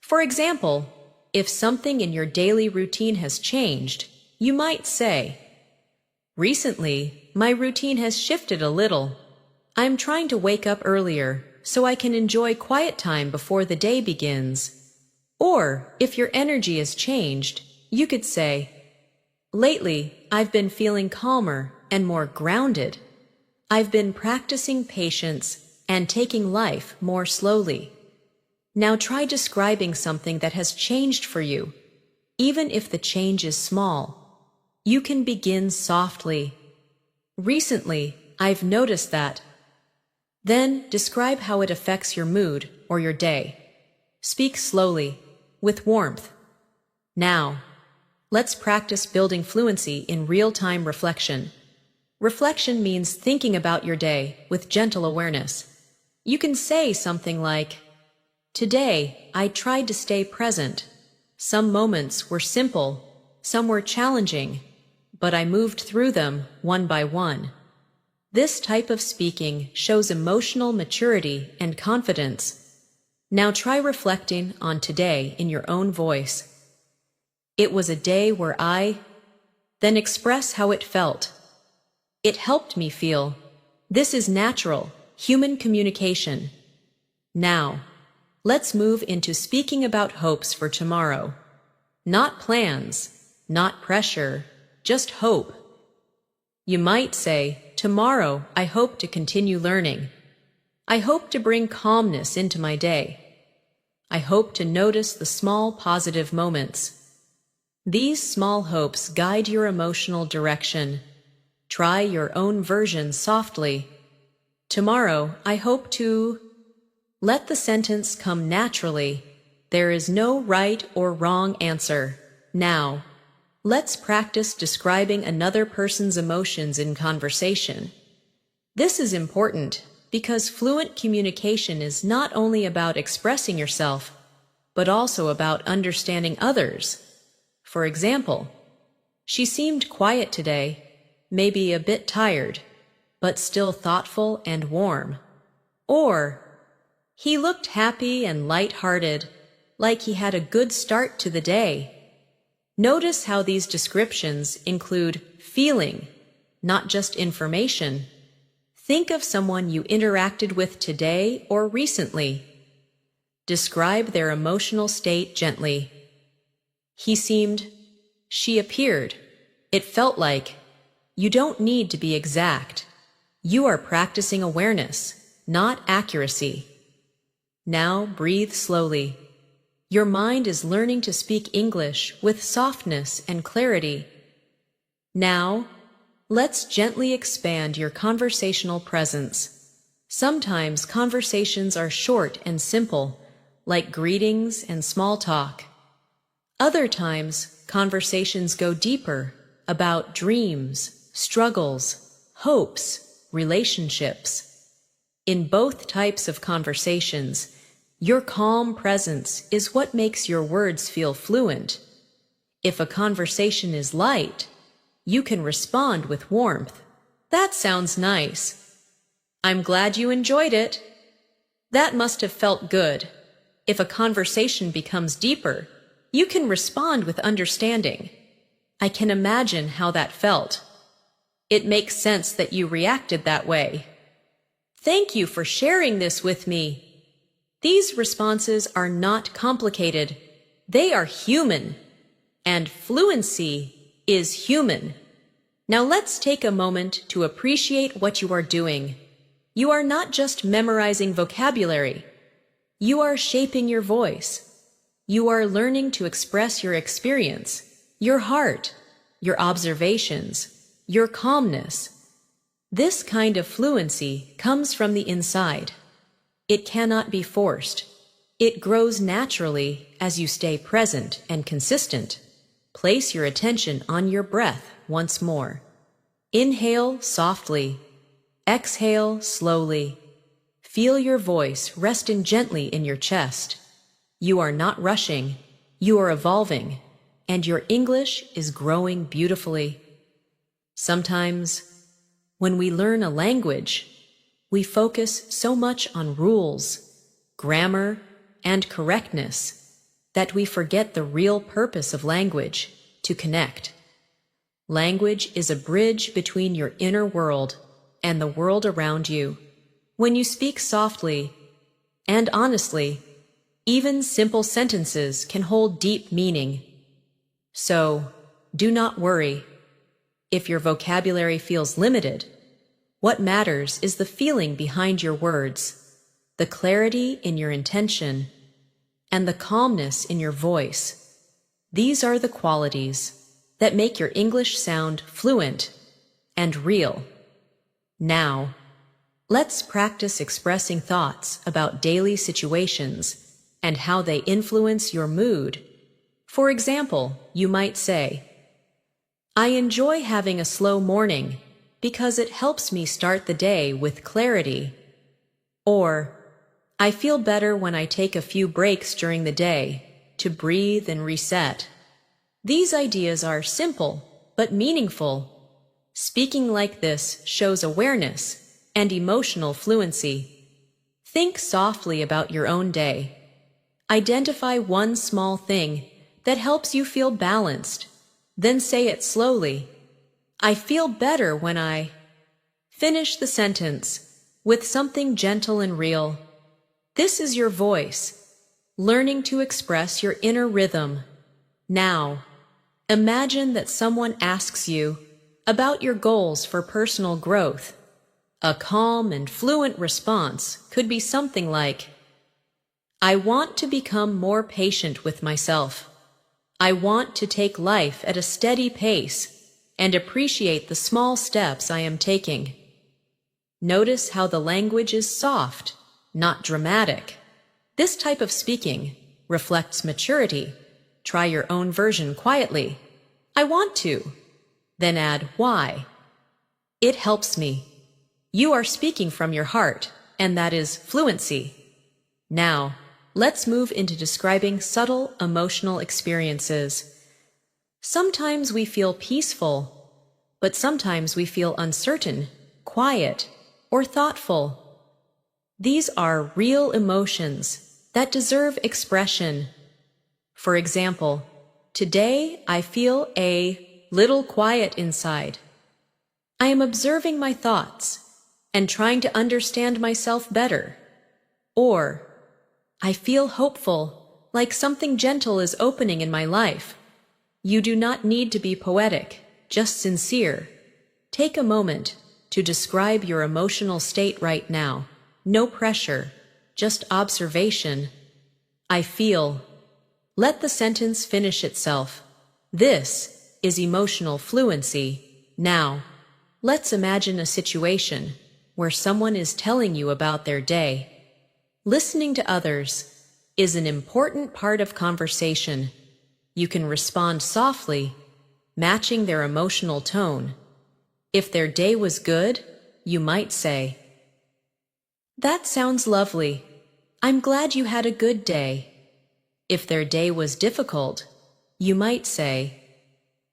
For example, if something in your daily routine has changed, you might say, "Recently, my routine has shifted a little. I'm trying to wake up earlier so I can enjoy quiet time before the day begins." Or, if your energy has changed, you could say, "Lately, I've been feeling calmer and more grounded. I've been practicing patience and taking life more slowly." Now try describing something that has changed for you, even if the change is small. You can begin softly. "Recently, I've noticed that." Then describe how it affects your mood or your day. Speak slowly, with warmth. Now, let's practice building fluency in real-time reflection. Reflection means thinking about your day with gentle awareness. You can say something like, "Today, I tried to stay present. Some moments were simple, some were challenging, but I moved through them one by one." This type of speaking shows emotional maturity and confidence. Now try reflecting on today in your own voice. "It was a day where I..." Then express how it felt. "It helped me feel." This is natural, human communication. Now, let's move into speaking about hopes for tomorrow. Not plans, not pressure, just hope. You might say, "Tomorrow, I hope to continue learning. I hope to bring calmness into my day. I hope to notice the small positive moments." These small hopes guide your emotional direction. Try your own version softly. "Tomorrow, I hope to..." Let the sentence come naturally. There is no right or wrong answer. Now, let's practice describing another person's emotions in conversation. This is important because fluent communication is not only about expressing yourself, but also about understanding others. For example, "She seemed quiet today, maybe a bit tired, but still thoughtful and warm." Or, "He looked happy and light-hearted, like he had a good start to the day." Notice how these descriptions include feeling, not just information. Think of someone you interacted with today or recently. Describe their emotional state gently. "He seemed..." "She appeared." "It felt like..." You don't need to be exact. You are practicing awareness, not accuracy. Now breathe slowly. Your mind is learning to speak English with softness and clarity. Now, let's gently expand your conversational presence. Sometimes conversations are short and simple, like greetings and small talk. Other times, conversations go deeper, about dreams, struggles, hopes, relationships. In both types of conversations, your calm presence is what makes your words feel fluent. If a conversation is light, you can respond with warmth. "That sounds nice." "I'm glad you enjoyed it." "That must have felt good." If a conversation becomes deeper, you can respond with understanding. "I can imagine how that felt." "It makes sense that you reacted that way." "Thank you for sharing this with me." These responses are not complicated. They are human. And fluency is human. Now let's take a moment to appreciate what you are doing. You are not just memorizing vocabulary. You are shaping your voice. You are learning to express your experience, your heart, your observations, your calmness. This kind of fluency comes from the inside. It cannot be forced. It grows naturally as you stay present and consistent. Place your attention on your breath. once more. Inhale softly. Exhale slowly. Feel your voice resting gently in your chest. You are not rushing, you are evolving, and your English is growing beautifully. Sometimes, when we learn a language, we focus so much on rules, grammar, and correctness that we forget the real purpose of language, to connect. Language is a bridge between your inner world and the world around you. When you speak softly and honestly, even simple sentences can hold deep meaning. So, do not worry if your vocabulary feels limited. What matters is the feeling behind your words, the clarity in your intention, and the calmness in your voice. These are the qualities that make your English sound fluent and real. Now, let's practice expressing thoughts about daily situations and how they influence your mood. For example, you might say, I enjoy having a slow morning because it helps me start the day with clarity. Or, I feel better when I take a few breaks during the day to breathe and reset. These ideas are simple but meaningful. Speaking like this shows awareness and emotional fluency. Think softly about your own day. Identify one small thing that helps you feel balanced. Then say it slowly. I feel better when I... Finish the sentence with something gentle and real. This is your voice, learning to express your inner rhythm. Now, imagine that someone asks you about your goals for personal growth. A calm and fluent response could be something like, I want to become more patient with myself. I want to take life at a steady pace and appreciate the small steps I am taking. Notice how the language is soft, not dramatic. This type of speaking reflects maturity. Try your own version quietly. I want to. Then add why. It helps me. You are speaking from your heart, and that is fluency. Now, let's move into describing subtle emotional experiences. Sometimes we feel peaceful, but sometimes we feel uncertain, quiet, or thoughtful. These are real emotions that deserve expression. For example, today I feel a little quiet inside. I am observing my thoughts and trying to understand myself better. Or, I feel hopeful, like something gentle is opening in my life. You do not need to be poetic, just sincere. Take a moment to describe your emotional state right now. No pressure, just observation. I feel. Let the sentence finish itself. This is emotional fluency. Now, let's imagine a situation where someone is telling you about their day. Listening to others is an important part of conversation. You can respond softly, matching their emotional tone. If their day was good, you might say, That sounds lovely. I'm glad you had a good day. If their day was difficult, you might say,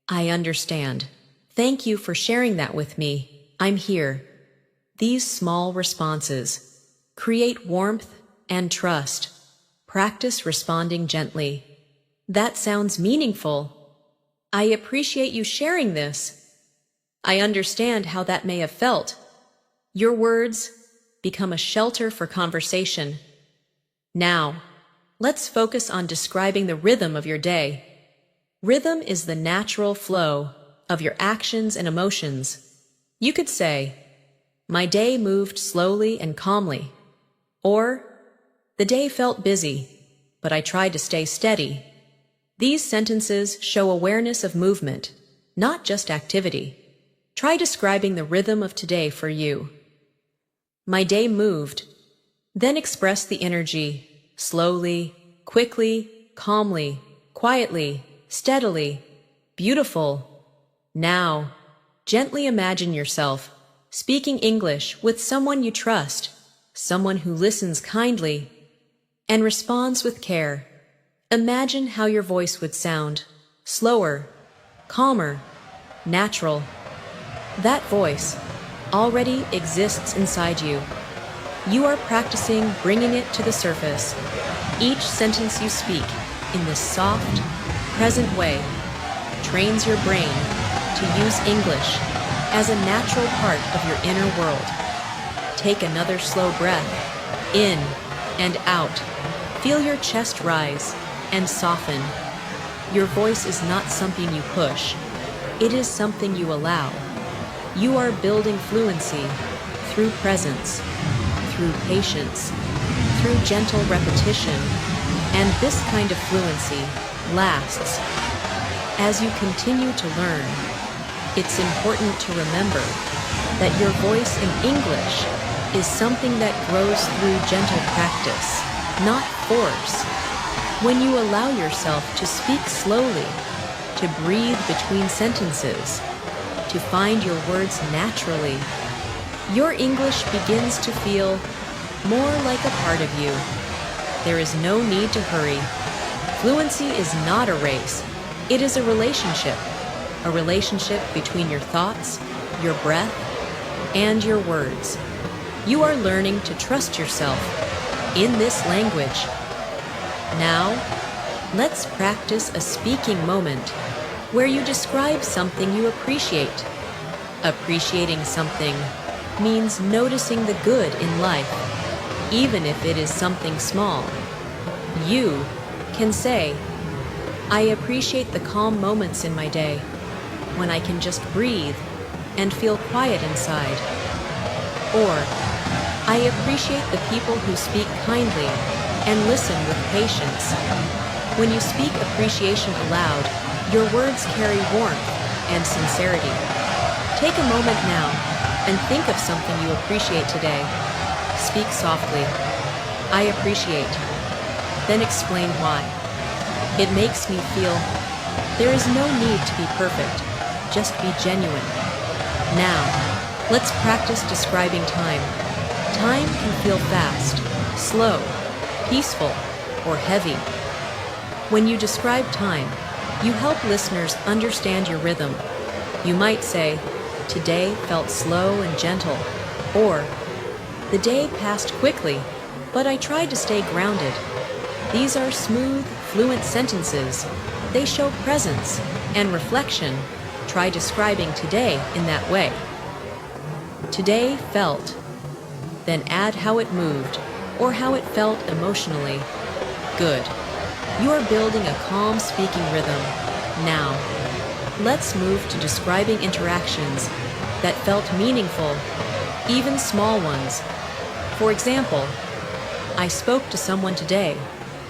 I understand. Thank you for sharing that with me. I'm here. These small responses create warmth and trust. Practice responding gently. That sounds meaningful. I appreciate you sharing this. I understand how that may have felt. Your words become a shelter for conversation. Now, let's focus on describing the rhythm of your day. Rhythm is the natural flow of your actions and emotions. You could say, My day moved slowly and calmly. Or, the day felt busy, but I tried to stay steady. These sentences show awareness of movement, not just activity. Try describing the rhythm of today for you. My day moved. Then express the energy, slowly, quickly, calmly, quietly, steadily. Beautiful. Now, gently imagine yourself speaking English with someone you trust, someone who listens kindly and responds with care. Imagine how your voice would sound, slower, calmer, natural. That voice already exists inside you. You are practicing bringing it to the surface. Each sentence you speak in this soft, present way trains your brain to use English as a natural part of your inner world. Take another slow breath, in and out. Feel your chest rise and soften. Your voice is not something you push. It is something you allow. You are building fluency through presence, through patience, through gentle repetition, and this kind of fluency lasts. As you continue to learn, it's important to remember that your voice in English is something that grows through gentle practice, not force. When you allow yourself to speak slowly, to breathe between sentences, to find your words naturally, your English begins to feel more like a part of you. There is no need to hurry. Fluency is not a race. It is a relationship between your thoughts, your breath, and your words. You are learning to trust yourself in this language. Now, let's practice a speaking moment where you describe something you appreciate. Appreciating something means noticing the good in life, even if it is something small. You can say, I appreciate the calm moments in my day, when I can just breathe and feel quiet inside. Or, I appreciate the people who speak kindly and listen with patience. When you speak appreciation aloud, your words carry warmth and sincerity. Take a moment now and think of something you appreciate today. Speak softly. I appreciate. Then explain why. It makes me feel there is no need to be perfect. Just be genuine. Now, let's practice describing time. Time can feel fast, slow, peaceful, or heavy. When you describe time, you help listeners understand your rhythm. You might say, today felt slow and gentle, or the day passed quickly, but I tried to stay grounded. These are smooth, fluent sentences. They show presence and reflection. Try describing today in that way. Today felt. Then add how it moved or how it felt emotionally. Good. You are building a calm speaking rhythm. Now, let's move to describing interactions that felt meaningful, even small ones. For example, I spoke to someone today,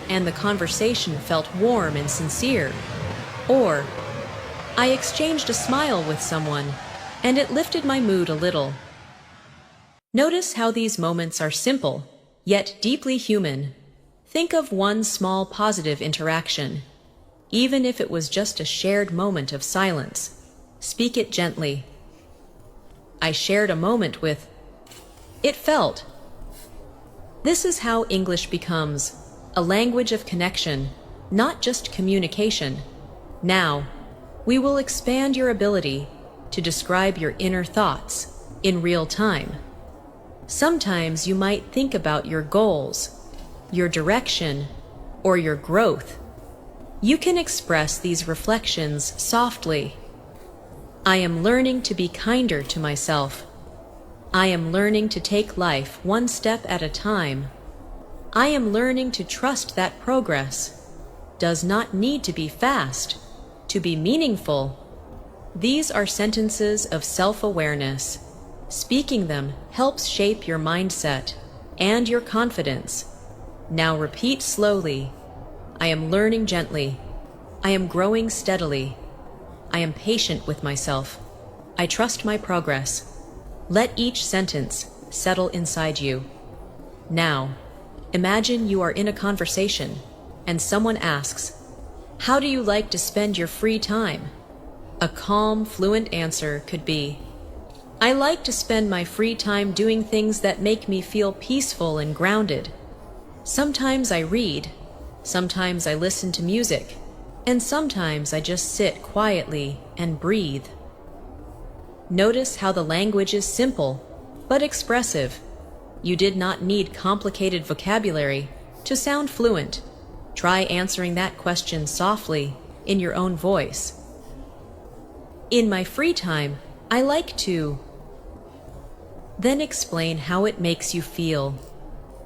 and the conversation felt warm and sincere. Or, I exchanged a smile with someone, and it lifted my mood a little. Notice how these moments are simple, yet deeply human. Think of one small positive interaction. Even if it was just a shared moment of silence, speak it gently. I shared a moment with, it felt. This is how English becomes a language of connection, not just communication. Now, we will expand your ability to describe your inner thoughts in real time. Sometimes you might think about your goals, your direction, or your growth. You can express these reflections softly. I am learning to be kinder to myself. I am learning to take life one step at a time. I am learning to trust that progress does not need to be fast to be meaningful. These are sentences of self-awareness. Speaking them helps shape your mindset and your confidence. Now repeat slowly. I am learning gently. I am growing steadily. I am patient with myself. I trust my progress. Let each sentence settle inside you. Now, imagine you are in a conversation and someone asks, how do you like to spend your free time? A calm, fluent answer could be, I like to spend my free time doing things that make me feel peaceful and grounded. Sometimes I read, sometimes I listen to music, and sometimes I just sit quietly and breathe. Notice how the language is simple, but expressive. You did not need complicated vocabulary to sound fluent. Try answering that question softly in your own voice. In my free time, I like to. Then explain how it makes you feel.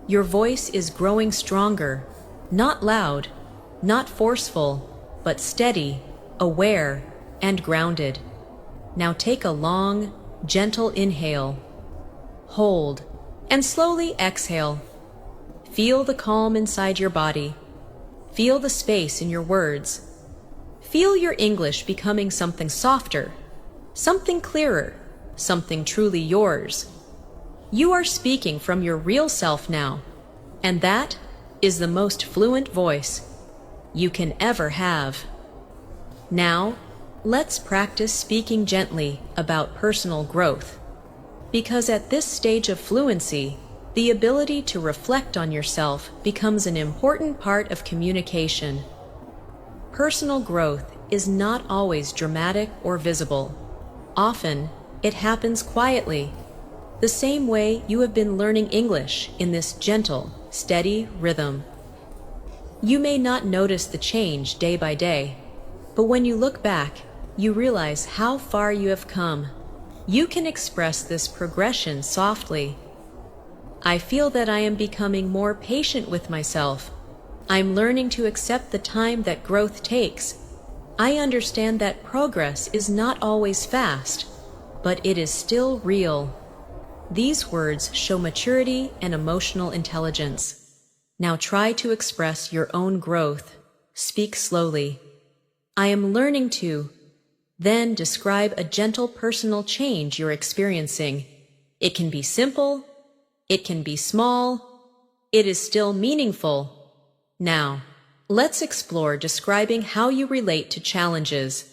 Your voice is growing stronger, not loud, not forceful, but steady, aware, and grounded. Now take a long, gentle inhale. Hold, and slowly exhale. Feel the calm inside your body. Feel the space in your words. Feel your English becoming something softer, something clearer, something truly yours. You are speaking from your real self now, and that is the most fluent voice you can ever have. Now, let's practice speaking gently about personal growth, because at this stage of fluency, the ability to reflect on yourself becomes an important part of communication. Personal growth is not always dramatic or visible. Often, it happens quietly, the same way you have been learning English in this gentle, steady rhythm. You may not notice the change day by day, but when you look back, you realize how far you have come. You can express this progression softly. I feel that I am becoming more patient with myself. I'm learning to accept the time that growth takes. I understand that progress is not always fast, but it is still real. These words show maturity and emotional intelligence. Now try to express your own growth. Speak slowly. I am learning to. Then describe a gentle personal change you're experiencing. It can be simple. It can be small. It is still meaningful. Now, let's explore describing how you relate to challenges.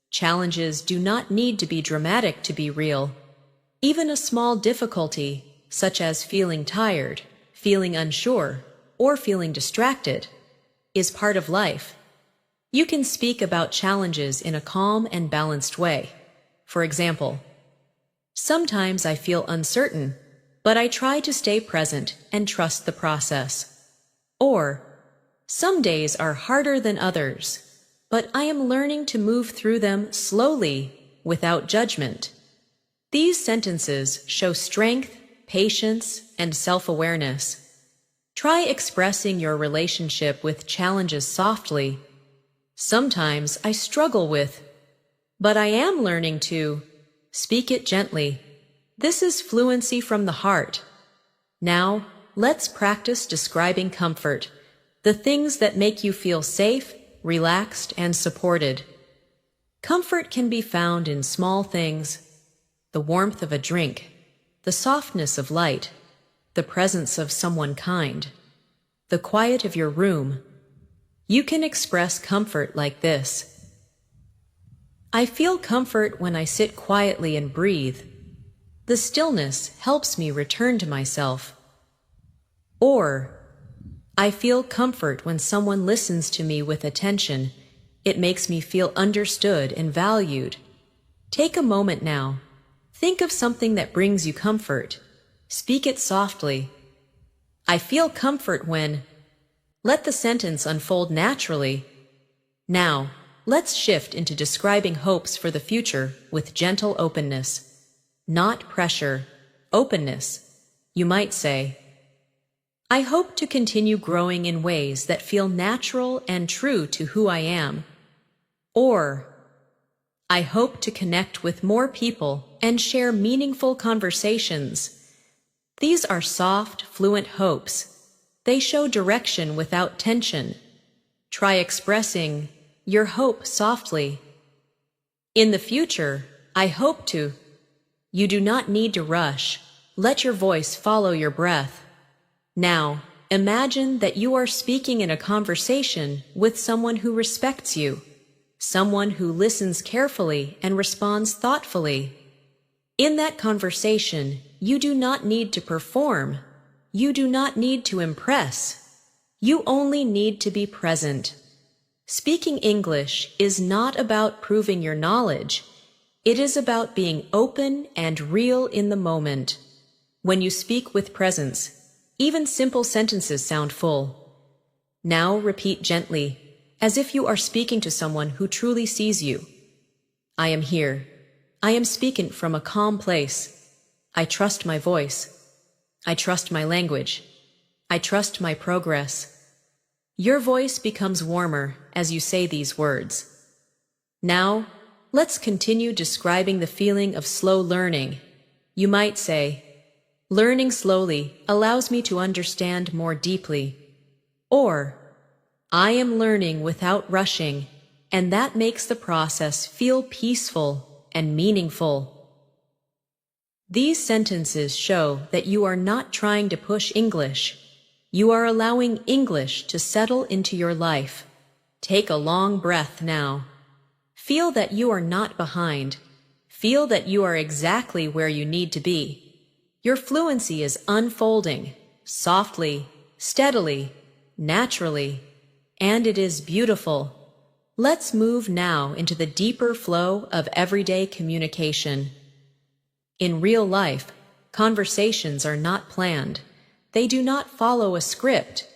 Challenges do not need to be dramatic to be real. Even a small difficulty, such as feeling tired, feeling unsure, or feeling distracted, is part of life. You can speak about challenges in a calm and balanced way. For example, sometimes I feel uncertain, but I try to stay present and trust the process. Or, some days are harder than others, but I am learning to move through them slowly, without judgment. These sentences show strength, patience, and self-awareness. Try expressing your relationship with challenges softly. Sometimes I struggle with, but I am learning to. Speak it gently. This is fluency from the heart. Now, let's practice describing comfort, the things that make you feel safe, relaxed, and supported. Comfort can be found in small things: the warmth of a drink, the softness of light, the presence of someone kind, the quiet of your room. You can express comfort like this: I feel comfort when I sit quietly and breathe. The stillness helps me return to myself. Or, I feel comfort when someone listens to me with attention. It makes me feel understood and valued. Take a moment now. Think of something that brings you comfort. Speak it softly. I feel comfort when. Let the sentence unfold naturally. Now, let's shift into describing hopes for the future with gentle openness. Not pressure, openness. You might say, I hope to continue growing in ways that feel natural and true to who I am. Or, I hope to connect with more people and share meaningful conversations. These are soft, fluent hopes. They show direction without tension. Try expressing your hope softly. In the future, I hope to. You do not need to rush. Let your voice follow your breath. Now, imagine that you are speaking in a conversation with someone who respects you. someone who listens carefully and responds thoughtfully. In that conversation, you do not need to perform. You do not need to impress. You only need to be present. Speaking English is not about proving your knowledge. It is about being open and real in the moment. When you speak with presence, even simple sentences sound full. Now repeat gently, as if you are speaking to someone who truly sees you. I am here. I am speaking from a calm place. I trust my voice. I trust my language. I trust my progress. Your voice becomes warmer as you say these words. Now, let's continue describing the feeling of slow learning. You might say, learning slowly allows me to understand more deeply. Or, I am learning without rushing, and that makes the process feel peaceful and meaningful. These sentences show that you are not trying to push English. You are allowing English to settle into your life. Take a long breath now. Feel that you are not behind. Feel that you are exactly where you need to be. Your fluency is unfolding, softly, steadily, naturally, and it is beautiful. Let's move now into the deeper flow of everyday communication. In real life, conversations are not planned. They do not follow a script.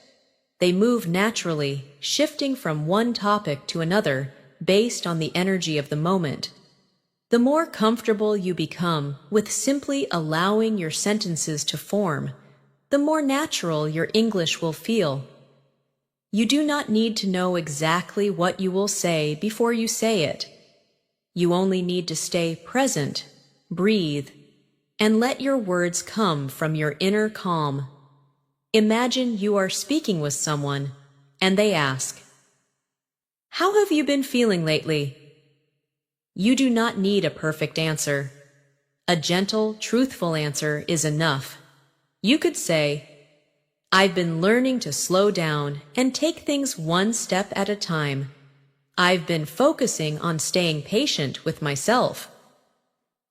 They move naturally, shifting from one topic to another based on the energy of the moment. The more comfortable you become with simply allowing your sentences to form, the more natural your English will feel. You do not need to know exactly what you will say before you say it. You only need to stay present, breathe, and let your words come from your inner calm. Imagine you are speaking with someone, and they ask, "How have you been feeling lately?" You do not need a perfect answer. A gentle, truthful answer is enough. You could say, "I've been learning to slow down and take things one step at a time. I've been focusing on staying patient with myself."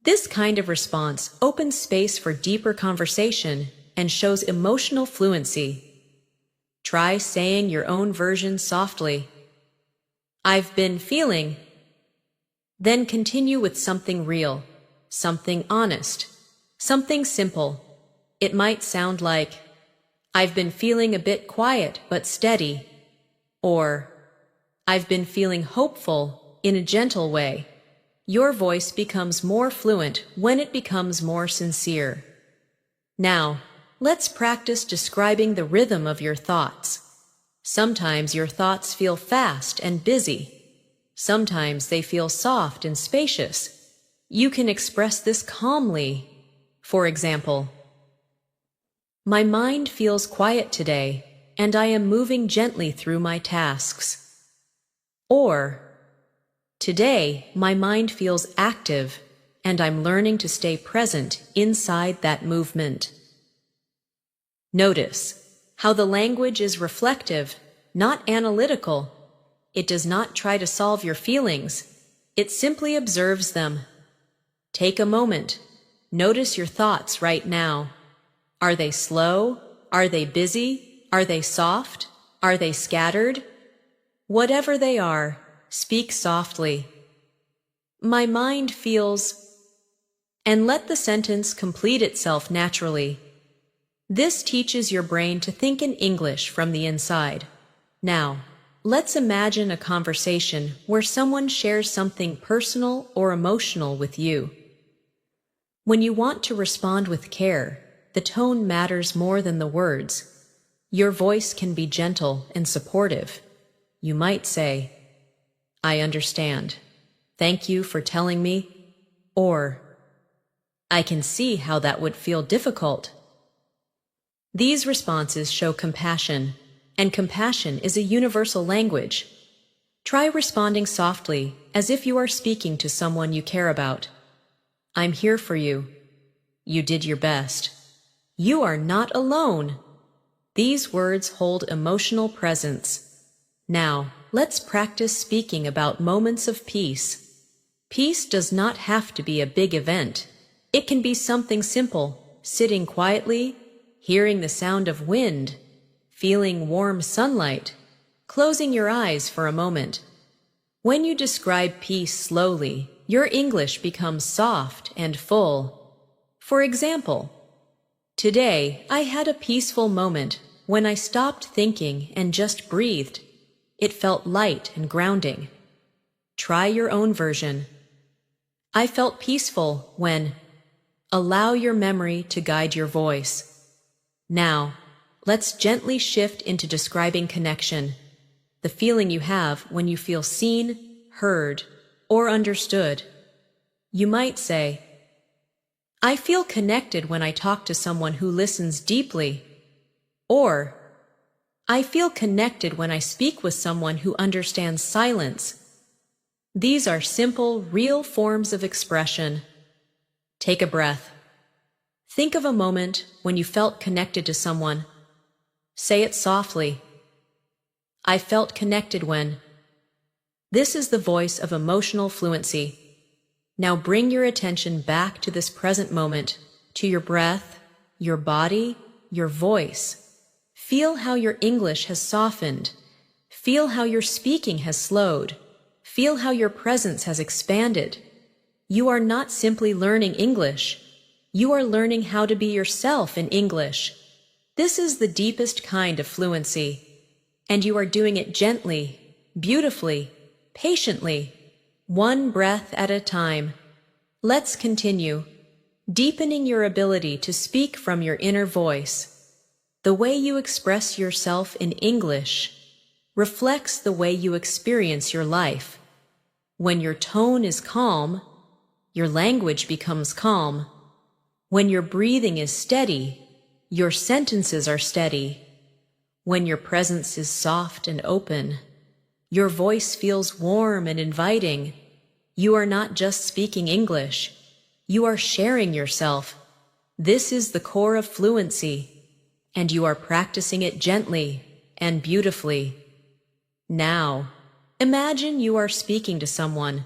This kind of response opens space for deeper conversation and shows emotional fluency. Try saying your own version softly. "I've been feeling." Then continue with something real, something honest, something simple. It might sound like, "I've been feeling a bit quiet but steady," or "I've been feeling hopeful in a gentle way." Your voice becomes more fluent when it becomes more sincere. Now, let's practice describing the rhythm of your thoughts. Sometimes your thoughts feel fast and busy. Sometimes they feel soft and spacious. You can express this calmly. For example, "My mind feels quiet today, and I am moving gently through my tasks." Or, "Today, my mind feels active, and I'm learning to stay present inside that movement." Notice how the language is reflective, not analytical. It does not try to solve your feelings. It simply observes them. Take a moment. Notice your thoughts right now. Are they slow? Are they busy? Are they soft? Are they scattered? Whatever they are, speak softly. "My mind feels," and let the sentence complete itself naturally. This teaches your brain to think in English from the inside. Now, let's imagine a conversation where someone shares something personal or emotional with you. When you want to respond with care, the tone matters more than the words. Your voice can be gentle and supportive. You might say, "I understand. Thank you for telling me." Or, "I can see how that would feel difficult." These responses show compassion, and compassion is a universal language. Try responding softly, as if you are speaking to someone you care about. "I'm here for you. You did your best. You are not alone." These words hold emotional presence. Now, let's practice speaking about moments of peace. Peace does not have to be a big event. It can be something simple, sitting quietly, hearing the sound of wind, feeling warm sunlight, closing your eyes for a moment. When you describe peace slowly, your English becomes soft and full. For example, today I had a peaceful moment when I stopped thinking and just breathed. It felt light and grounding. Try your own version. I felt peaceful when. Allow your memory to guide your voice. Now, let's gently shift into describing connection, the feeling you have when you feel seen, heard, or understood. You might say, I feel connected when I talk to someone who listens deeply. Or, I feel connected when I speak with someone who understands silence. These are simple, real forms of expression. Take a breath. Think of a moment when you felt connected to someone. Say it softly. I felt connected when. This is the voice of emotional fluency. Now bring your attention back to this present moment, to your breath, your body, your voice. Feel how your English has softened. Feel how your speaking has slowed. Feel how your presence has expanded. You are not simply learning English. You are learning how to be yourself in English. This is the deepest kind of fluency. And you are doing it gently, beautifully, patiently, one breath at a time. Let's continue, deepening your ability to speak from your inner voice. The way you express yourself in English reflects the way you experience your life. When your tone is calm, your language becomes calm. When your breathing is steady, your sentences are steady. When your presence is soft and open, your voice feels warm and inviting. You are not just speaking English. You are sharing yourself. This is the core of fluency, and you are practicing it gently and beautifully. Now, imagine you are speaking to someone,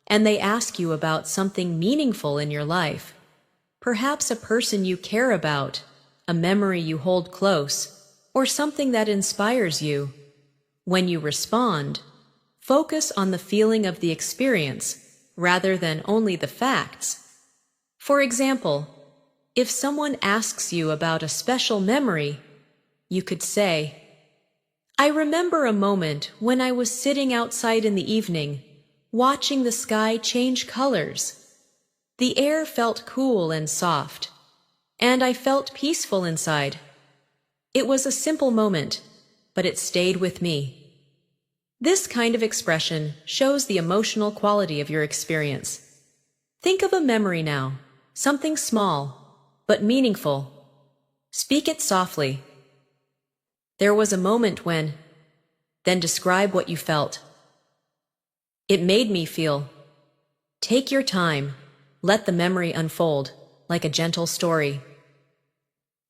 and they ask you about something meaningful in your life. Perhaps a person you care about, a memory you hold close, or something that inspires you. When you respond, focus on the feeling of the experience rather than only the facts. For example, if someone asks you about a special memory, you could say, I remember a moment when I was sitting outside in the evening, watching the sky change colors. The air felt cool and soft, and I felt peaceful inside. It was a simple moment, but it stayed with me. This kind of expression shows the emotional quality of your experience. Think of a memory now, something small, but meaningful. Speak it softly. There was a moment when. Then describe what you felt. It made me feel. Take your time. Let the memory unfold, like a gentle story.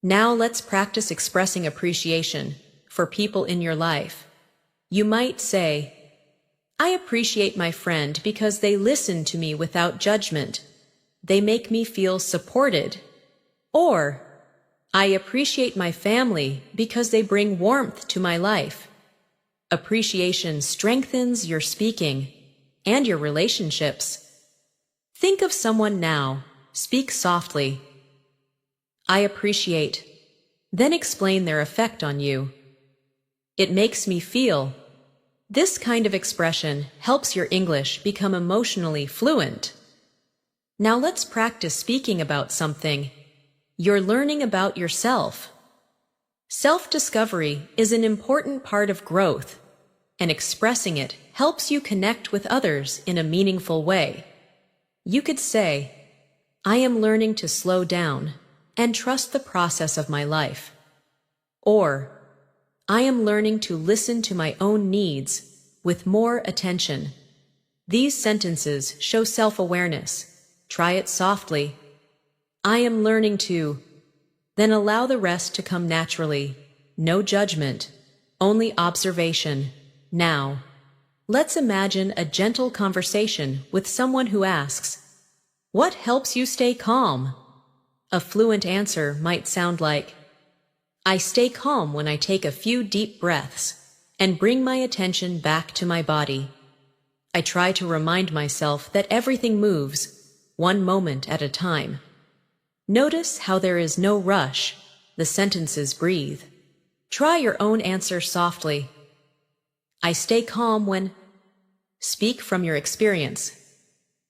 Now let's practice expressing appreciation for people in your life. You might say, I appreciate my friend because they listen to me without judgment. They make me feel supported. Or, I appreciate my family because they bring warmth to my life. Appreciation strengthens your speaking and your relationships. Think of someone now. Speak softly. I appreciate. Then explain their effect on you. It makes me feel. This kind of expression helps your English become emotionally fluent. Now let's practice speaking about something. You're learning about yourself. Self-discovery is an important part of growth, and expressing it helps you connect with others in a meaningful way. You could say, I am learning to slow down and trust the process of my life. Or, I am learning to listen to my own needs with more attention. These sentences show self-awareness. Try it softly. I am learning to. Then allow the rest to come naturally. No judgment, only observation. Now, Let's imagine a gentle conversation with someone who asks, "What helps you stay calm?" A fluent answer might sound like, "I stay calm when I take a few deep breaths and bring my attention back to my body. I try to remind myself that everything moves, one moment at a time." Notice how there is no rush, the sentences breathe. Try your own answer softly. I stay calm when... Speak from your experience.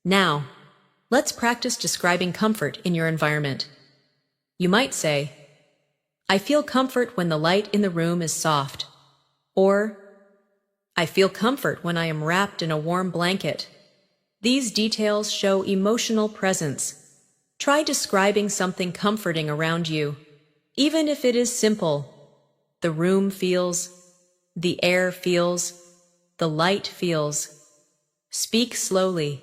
Now, let's practice describing comfort in your environment. You might say, I feel comfort when the light in the room is soft. Or, I feel comfort when I am wrapped in a warm blanket. These details show emotional presence. Try describing something comforting around you, even if it is simple. The room feels, the air feels, the light feels. Speak slowly.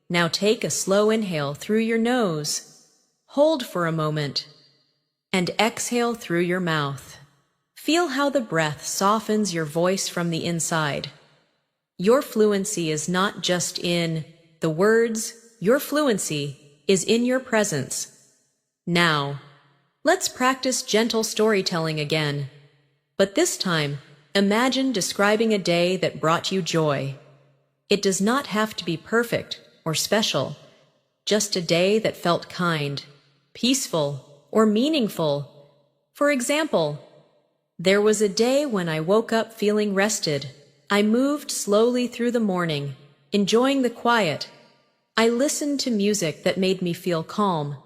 Now take a slow inhale through your nose. Hold for a moment. And exhale through your mouth. Feel how the breath softens your voice from the inside. Your fluency is not just in the words, your fluency is in your presence. Now, let's practice gentle storytelling again. But this time, imagine describing a day that brought you joy. It does not have to be perfect or special, just a day that felt kind, peaceful, or meaningful. For example, there was a day when I woke up feeling rested. I moved slowly through the morning, enjoying the quiet. I listened to music that made me feel calm.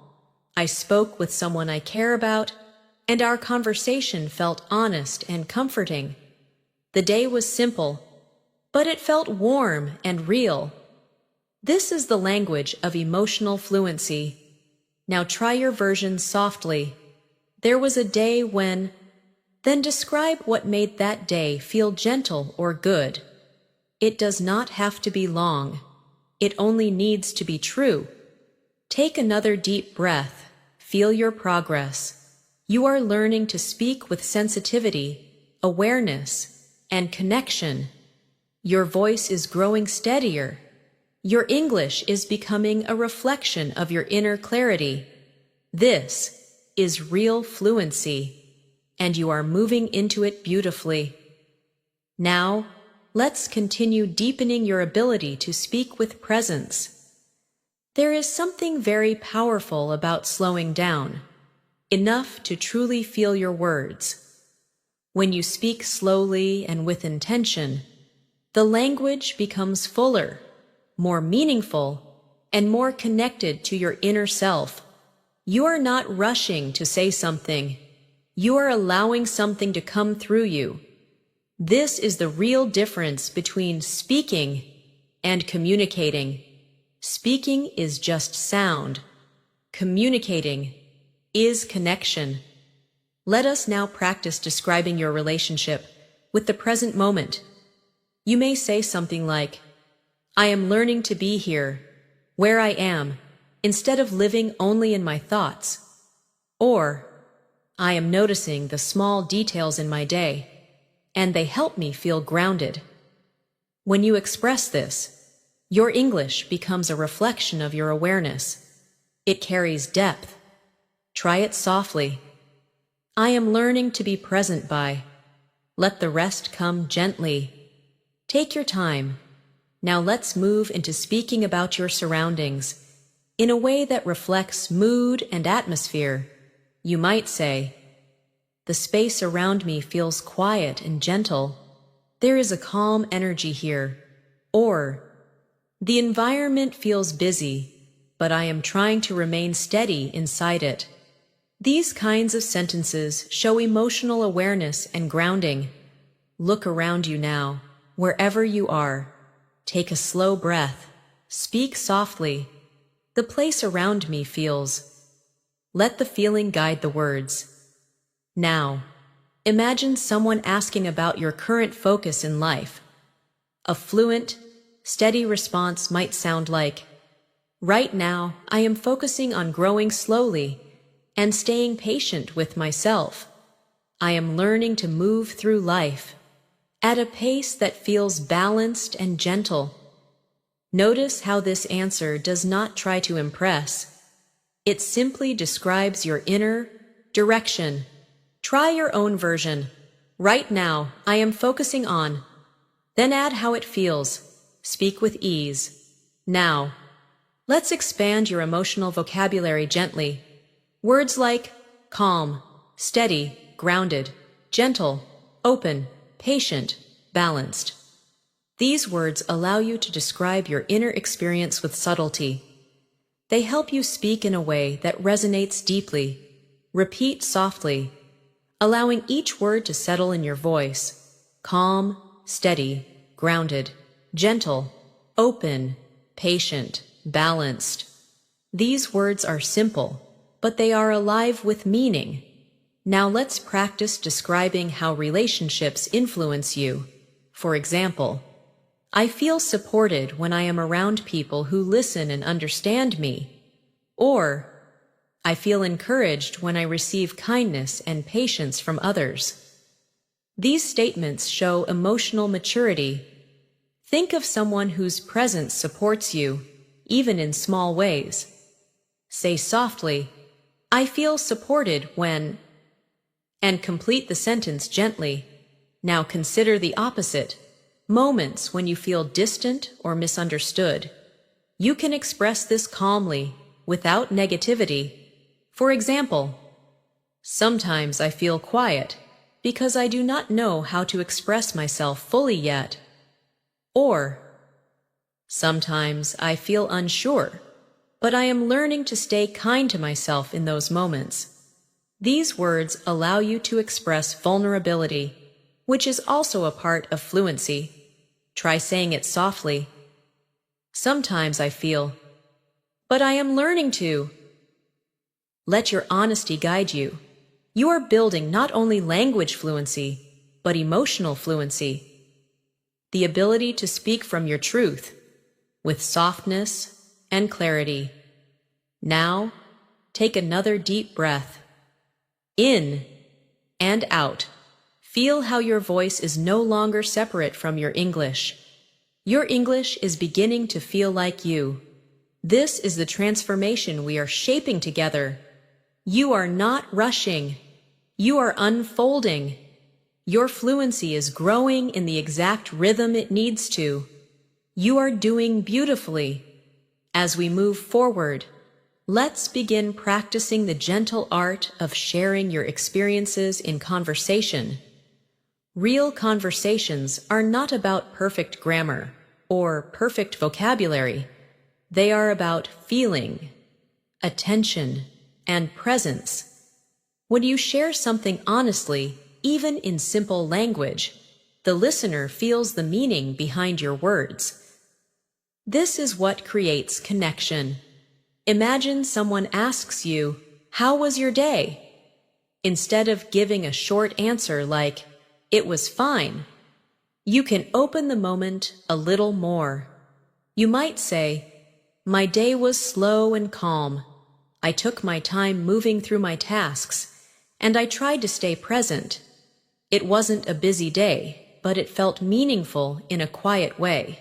I spoke with someone I care about, and our conversation felt honest and comforting. The day was simple, but it felt warm and real. This is the language of emotional fluency. Now try your version softly. There was a day when... Then describe what made that day feel gentle or good. It does not have to be long. It only needs to be true. Take another deep breath. Feel your progress. You are learning to speak with sensitivity, awareness, and connection. Your voice is growing steadier. Your English is becoming a reflection of your inner clarity. This is real fluency, and you are moving into it beautifully. Now, let's continue deepening your ability to speak with presence. There is something very powerful about slowing down, enough to truly feel your words. When you speak slowly and with intention, the language becomes fuller, more meaningful, and more connected to your inner self. You are not rushing to say something. You are allowing something to come through you. This is the real difference between speaking and communicating. Speaking is just sound. Communicating is connection. Let us now practice describing your relationship with the present moment. You may say something like, I am learning to be here, where I am, instead of living only in my thoughts. Or, I am noticing the small details in my day, and they help me feel grounded. When you express this, your English becomes a reflection of your awareness. It carries depth. Try it softly. I am learning to be present by. Let the rest come gently. Take your time. Now let's move into speaking about your surroundings in a way that reflects mood and atmosphere. You might say, the space around me feels quiet and gentle. There is a calm energy here. Or, the environment feels busy, but I am trying to remain steady inside it. These kinds of sentences show emotional awareness and grounding. Look around you now, wherever you are. Take a slow breath. Speak softly. The place around me feels. Let the feeling guide the words. Now, imagine someone asking about your current focus in life. A fluent, steady response might sound like, right now, I am focusing on growing slowly and staying patient with myself. I am learning to move through life. at a pace that feels balanced and gentle. Notice how this answer does not try to impress. It simply describes your inner direction. Try your own version. Right now, I am focusing on. Then add how it feels. Speak with ease. Now, let's expand your emotional vocabulary gently. Words like calm, steady, grounded, gentle, open, patient, balanced. These words allow you to describe your inner experience with subtlety. They help you speak in a way that resonates deeply. Repeat softly, allowing each word to settle in your voice. Calm, steady, grounded, gentle, open, patient, balanced. These words are simple, but they are alive with meaning. Now let's practice describing how relationships influence you. For example, I feel supported when I am around people who listen and understand me. Or, I feel encouraged when I receive kindness and patience from others. These statements show emotional maturity. Think of someone whose presence supports you, even in small ways. Say softly, I feel supported when, and complete the sentence gently. Now consider the opposite. Moments when you feel distant or misunderstood. You can express this calmly, without negativity. For example, sometimes I feel quiet because I do not know how to express myself fully yet. Or, sometimes I feel unsure, but I am learning to stay kind to myself in those moments. These words allow you to express vulnerability, which is also a part of fluency. Try saying it softly. Sometimes I feel, but I am learning to. Let your honesty guide you. You are building not only language fluency, but emotional fluency. The ability to speak from your truth, with softness and clarity. Now, take another deep breath. In and out. Feel how your voice is no longer separate from your English. Your English is beginning to feel like you. This is the transformation we are shaping together. You are not rushing. You are unfolding. Your fluency is growing in the exact rhythm it needs to. You are doing beautifully. As we move forward, let's begin practicing the gentle art of sharing your experiences in conversation. Real conversations are not about perfect grammar or perfect vocabulary. They are about feeling, attention, and presence. When you share something honestly, even in simple language, the listener feels the meaning behind your words. This is what creates connection. Imagine someone asks you, "How was your day?" Instead of giving a short answer like, "It was fine," you can open the moment a little more. You might say, "My day was slow and calm. I took my time moving through my tasks, and I tried to stay present. It wasn't a busy day, but it felt meaningful in a quiet way."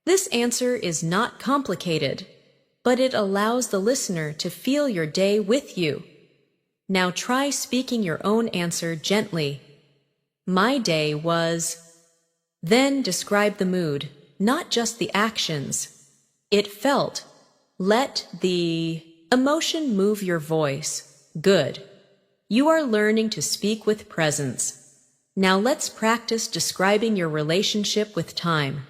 This answer is not complicated, but it allows the listener to feel your day with you. Now try speaking your own answer gently. My day was... Then describe the mood, not just the actions. It felt. Let the emotion move your voice. Good. You are learning to speak with presence. Now let's practice describing your relationship with time.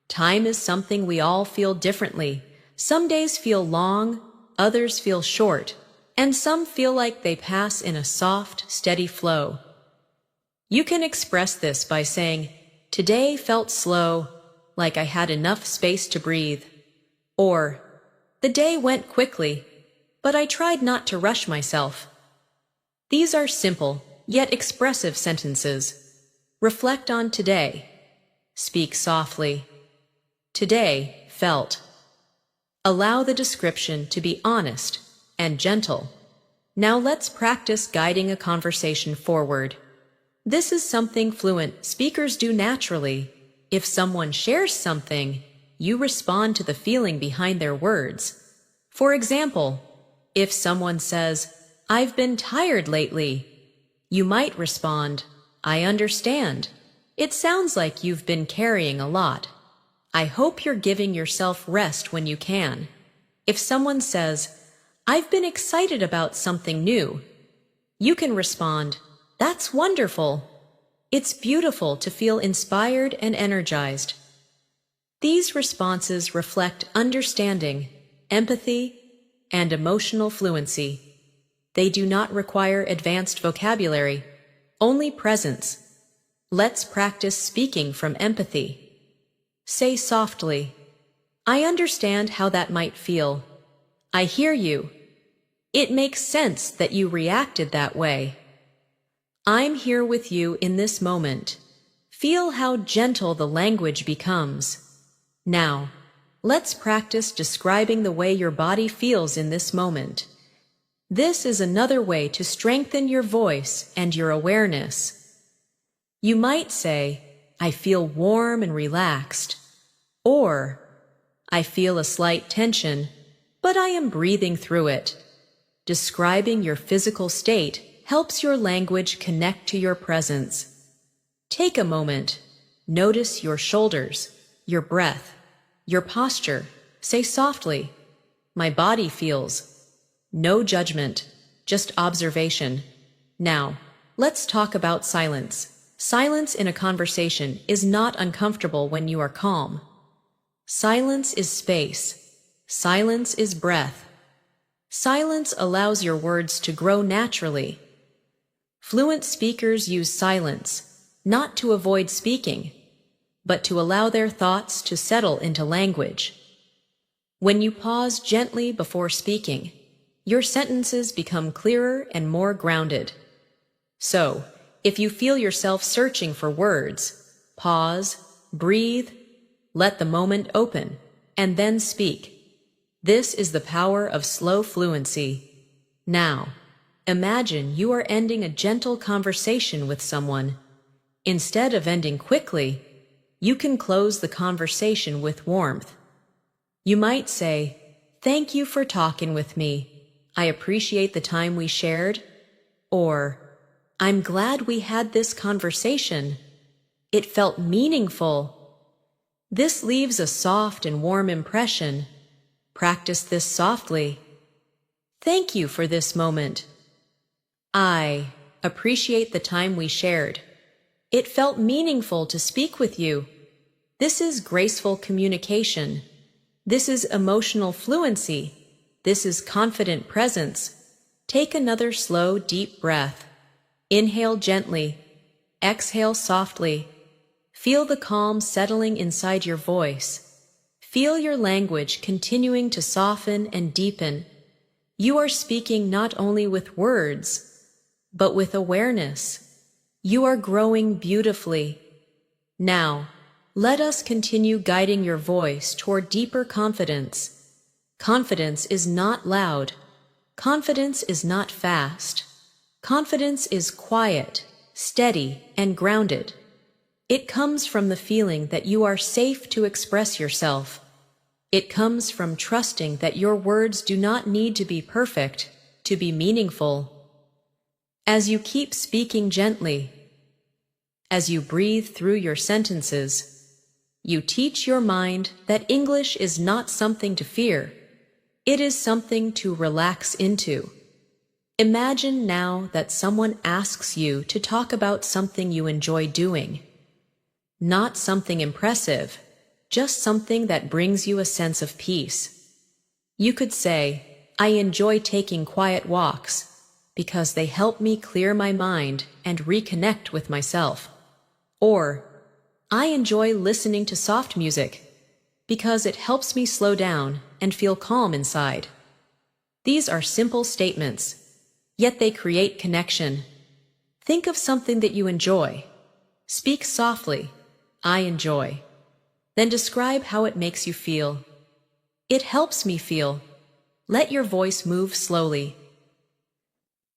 Time is something we all feel differently. Some days feel long, others feel short, and some feel like they pass in a soft, steady flow. You can express this by saying, "Today felt slow, like I had enough space to breathe." Or, "The day went quickly, but I tried not to rush myself." These are simple, yet expressive sentences. Reflect on today. Speak softly. Today felt. Allow the description to be honest and gentle. Now let's practice guiding a conversation forward. This is something fluent speakers do naturally. If someone shares something, you respond to the feeling behind their words. For example, if someone says, "I've been tired lately," you might respond, "I understand. It sounds like you've been carrying a lot. I hope you're giving yourself rest when you can." If someone says, "I've been excited about something new," you can respond, "That's wonderful. It's beautiful to feel inspired and energized." These responses reflect understanding, empathy, and emotional fluency. They do not require advanced vocabulary, only presence. Let's practice speaking from empathy. Say softly, "I understand how that might feel. I hear you. It makes sense that you reacted that way. I'm here with you in this moment." Feel how gentle the language becomes. Now, let's practice describing the way your body feels in this moment. This is another way to strengthen your voice and your awareness. You might say, "I feel warm and relaxed," or "I feel a slight tension, but I am breathing through it." Describing your physical state helps your language connect to your presence. Take a moment. Notice your shoulders, your breath, your posture. Say softly, "My body feels." No judgment, just observation. Now, let's talk about silence. Silence in a conversation is not uncomfortable when you are calm. Silence is space. Silence is breath. Silence allows your words to grow naturally. Fluent speakers use silence, not to avoid speaking, but to allow their thoughts to settle into language. When you pause gently before speaking, your sentences become clearer and more grounded. So, if you feel yourself searching for words, pause, breathe, let the moment open, and then speak. This is the power of slow fluency. Now, imagine you are ending a gentle conversation with someone. Instead of ending quickly, you can close the conversation with warmth. You might say, "Thank you for talking with me. I appreciate the time we shared." Or, "I'm glad we had this conversation. It felt meaningful." This leaves a soft and warm impression. Practice this softly. "Thank you for this moment. I appreciate the time we shared. It felt meaningful to speak with you." This is graceful communication. This is emotional fluency. This is confident presence. Take another slow, deep breath. Inhale gently. Exhale softly. Feel the calm settling inside your voice. Feel your language continuing to soften and deepen. You are speaking not only with words, but with awareness. You are growing beautifully. Now, let us continue guiding your voice toward deeper confidence. Confidence is not loud. Confidence is not fast. Confidence is quiet, steady, and grounded. It comes from the feeling that you are safe to express yourself. It comes from trusting that your words do not need to be perfect to be meaningful. As you keep speaking gently, as you breathe through your sentences, you teach your mind that English is not something to fear. It is something to relax into. Imagine now that someone asks you to talk about something you enjoy doing. Not something impressive, just something that brings you a sense of peace. You could say, "I enjoy taking quiet walks because they help me clear my mind and reconnect with myself." Or, "I enjoy listening to soft music because it helps me slow down and feel calm inside." These are simple statements, yet they create connection. Think of something that you enjoy. Speak softly, "I enjoy." Then describe how it makes you feel. "It helps me feel." Let your voice move slowly.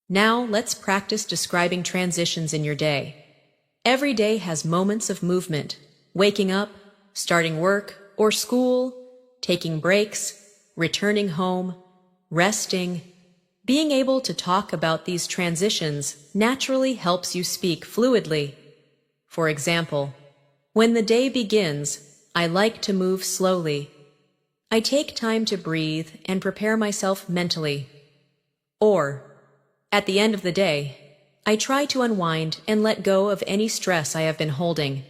Now let's practice describing transitions in your day. Every day has moments of movement: waking up, starting work or school, taking breaks, returning home, resting. Being able to talk about these transitions naturally helps you speak fluidly. For example, when the day begins, I like to move slowly. I take time to breathe and prepare myself mentally. Or, at the end of the day, I try to unwind and let go of any stress I have been holding.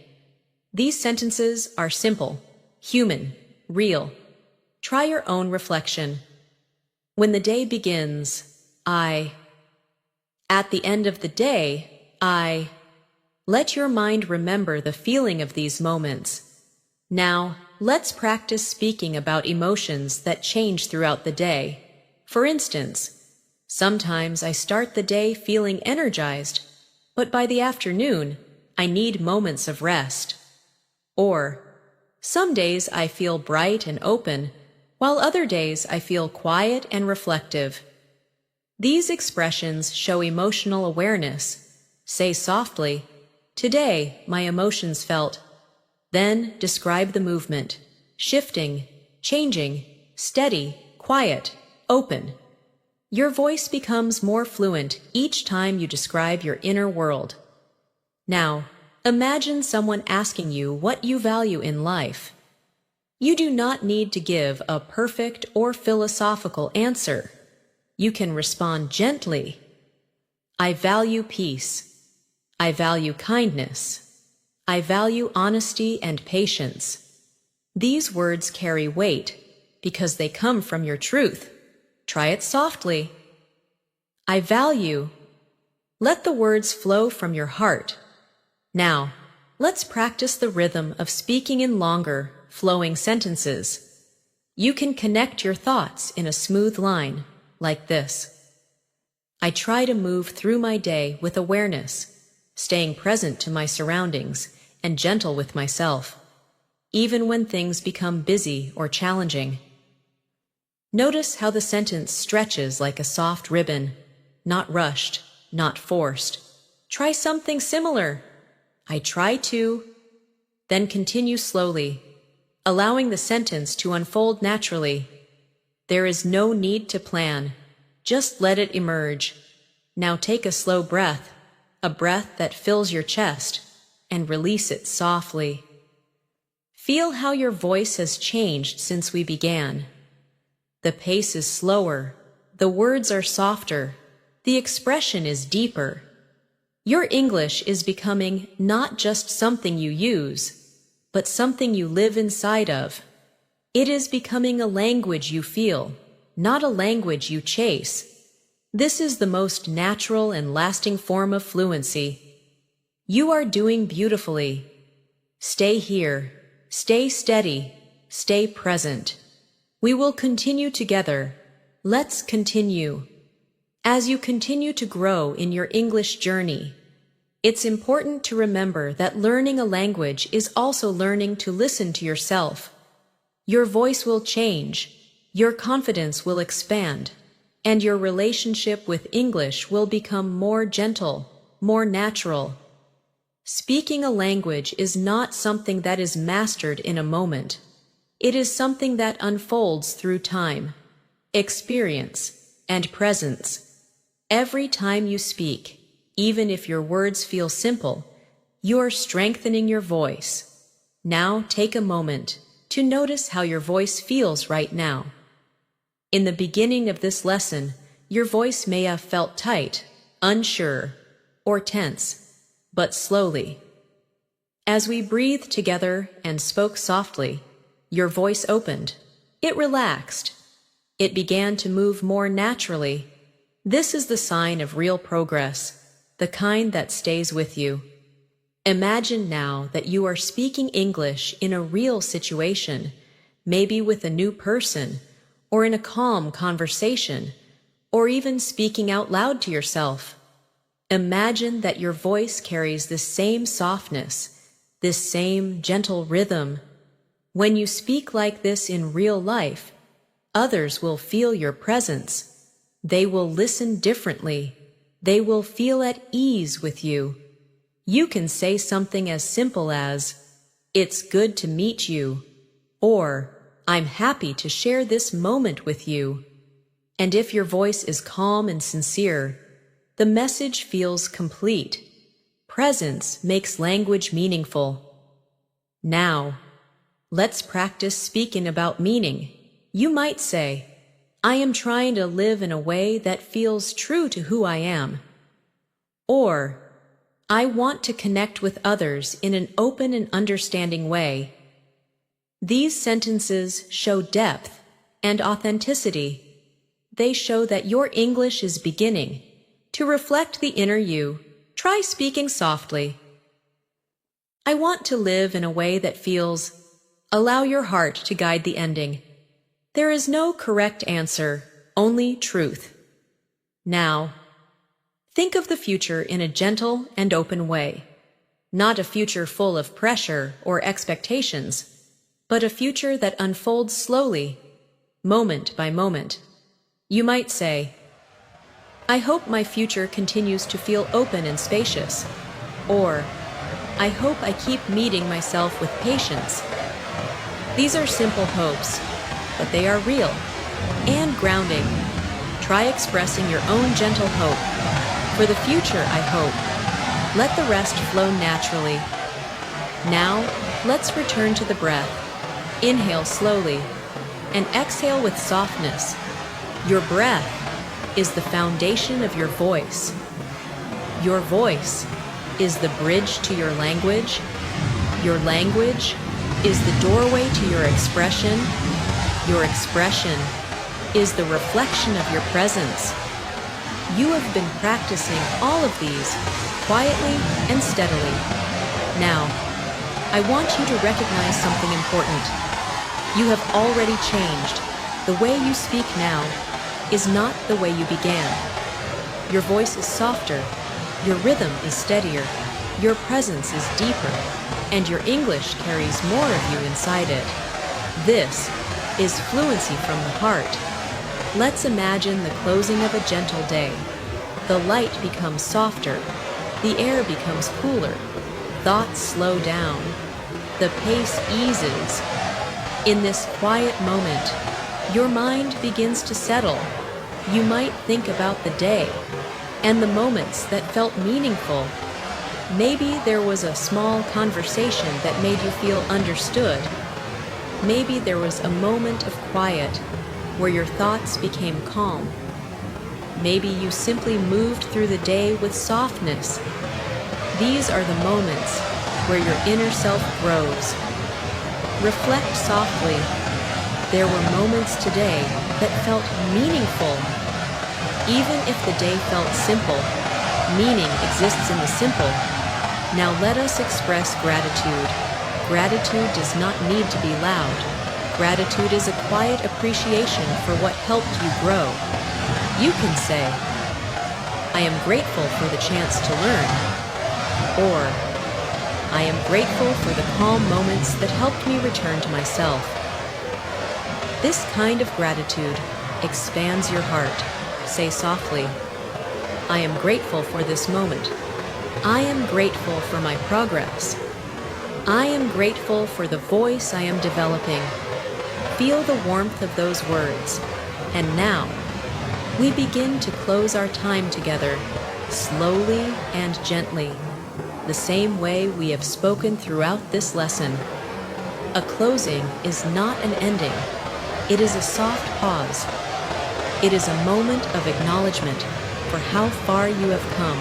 These sentences are simple, human, real. Try your own reflection. When the day begins, I. At the end of the day, I. Let your mind remember the feeling of these moments. Now, let's practice speaking about emotions that change throughout the day. For instance, sometimes I start the day feeling energized, but by the afternoon, I need moments of rest. Or, some days I feel bright and open, while other days I feel quiet and reflective. These expressions show emotional awareness. Say softly, "Today, my emotions felt." Then describe the movement: shifting, changing, steady, quiet, open. Your voice becomes more fluent each time you describe your inner world. Now, imagine someone asking you what you value in life. You do not need to give a perfect or philosophical answer. You can respond gently. I value peace. I value kindness. I value honesty and patience. These words carry weight because they come from your truth. Try it softly. I value. Let the words flow from your heart. Now, let's practice the rhythm of speaking in longer, flowing sentences. You can connect your thoughts in a smooth line, like this. I try to move through my day with awareness, staying present to my surroundings and gentle with myself, even when things become busy or challenging. Notice how the sentence stretches like a soft ribbon, not rushed, not forced. Try something similar. I try to. Then continue slowly, allowing the sentence to unfold naturally. There is no need to plan. Just let it emerge. Now take a slow breath, a breath that fills your chest, and release it softly. Feel how your voice has changed since we began. The pace is slower, the words are softer, the expression is deeper. Your English is becoming not just something you use, but something you live inside of. It is becoming a language you feel, not a language you chase. This is the most natural and lasting form of fluency. You are doing beautifully. Stay here, stay steady, stay present. We will continue together. Let's continue. As you continue to grow in your English journey, it's important to remember that learning a language is also learning to listen to yourself. Your voice will change, your confidence will expand, and your relationship with English will become more gentle, more natural. Speaking a language is not something that is mastered in a moment. It is something that unfolds through time, experience, and presence. Every time you speak, even if your words feel simple, you are strengthening your voice. Now take a moment to notice how your voice feels right now. In the beginning of this lesson, your voice may have felt tight, unsure, or tense, but slowly. As we breathed together and spoke softly, your voice opened. It relaxed. It began to move more naturally. This is the sign of real progress, the kind that stays with you. Imagine now that you are speaking English in a real situation, maybe with a new person, or in a calm conversation, or even speaking out loud to yourself. Imagine that your voice carries this same softness, this same gentle rhythm. When you speak like this in real life, others will feel your presence. They will listen differently. They will feel at ease with you. You can say something as simple as, "It's good to meet you," or "I'm happy to share this moment with you." And if your voice is calm and sincere, the message feels complete. Presence makes language meaningful. Now, let's practice speaking about meaning. You might say, "I am trying to live in a way that feels true to who I am." Or, "I want to connect with others in an open and understanding way." These sentences show depth and authenticity. They show that your English is beginning. To reflect the inner you, try speaking softly. "I want to live in a way that feels." Allow your heart to guide the ending. There is no correct answer, only truth. Now, think of the future in a gentle and open way. Not a future full of pressure or expectations, but a future that unfolds slowly, moment by moment. You might say, "I hope my future continues to feel open and spacious," or "I hope I keep meeting myself with patience." These are simple hopes, but they are real and grounding. Try expressing your own gentle hope. "For the future, I hope." Let the rest flow naturally. Now, let's return to the breath. Inhale slowly and exhale with softness. Your breath is the foundation of your voice. Your voice is the bridge to your language. Your language is the doorway to your expression. Your expression is the reflection of your presence. You have been practicing all of these quietly and steadily. Now, I want you to recognize something important. You have already changed. The way you speak now is not the way you began. Your voice is softer, your rhythm is steadier, your presence is deeper, and your English carries more of you inside it. This is fluency from the heart. Let's imagine the closing of a gentle day. The light becomes softer, the air becomes cooler, thoughts slow down, the pace eases. In this quiet moment, your mind begins to settle. You might think about the day and the moments that felt meaningful. Maybe there was a small conversation that made you feel understood. Maybe there was a moment of quiet where your thoughts became calm. Maybe you simply moved through the day with softness. These are the moments where your inner self grows. Reflect softly. There were moments today that felt meaningful. Even if the day felt simple, meaning exists in the simple. Now let us express gratitude. Gratitude does not need to be loud. Gratitude is a quiet appreciation for what helped you grow. You can say, "I am grateful for the chance to learn," or "I am grateful for the calm moments that helped me return to myself." This kind of gratitude expands your heart. Say softly, "I am grateful for this moment. I am grateful for my progress. I am grateful for the voice I am developing." Feel the warmth of those words. And now, we begin to close our time together, slowly and gently, the same way we have spoken throughout this lesson. A closing is not an ending. It is a soft pause. It is a moment of acknowledgement for how far you have come.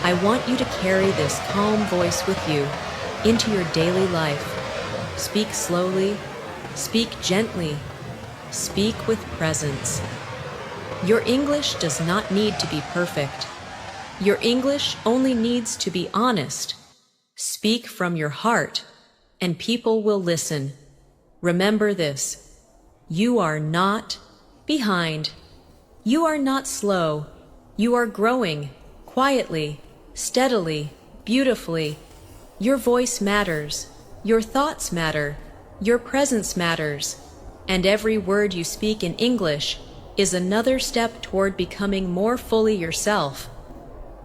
I want you to carry this calm voice with you into your daily life. Speak slowly, speak gently, speak with presence. Your English does not need to be perfect. Your English only needs to be honest. Speak from your heart, and people will listen. Remember this: you are not behind. You are not slow. You are growing, quietly, steadily, beautifully. Your voice matters. Your thoughts matter. Your presence matters. And every word you speak in English is another step toward becoming more fully yourself.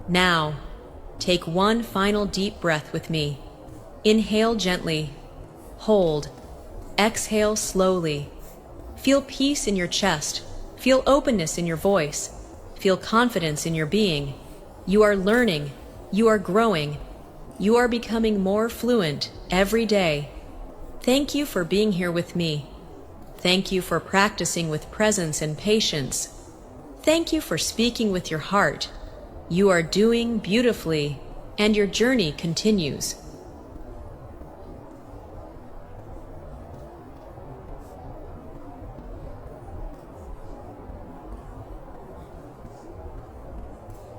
Now, Take one final deep breath with me. Inhale gently. Hold. Exhale slowly. Feel peace in your chest. Feel openness in your voice. Feel confidence in your being. You are learning. You are growing. You are becoming more fluent every day. Thank you for being here with me. Thank you for practicing with presence and patience. Thank you for speaking with your heart. You are doing beautifully, and your journey continues.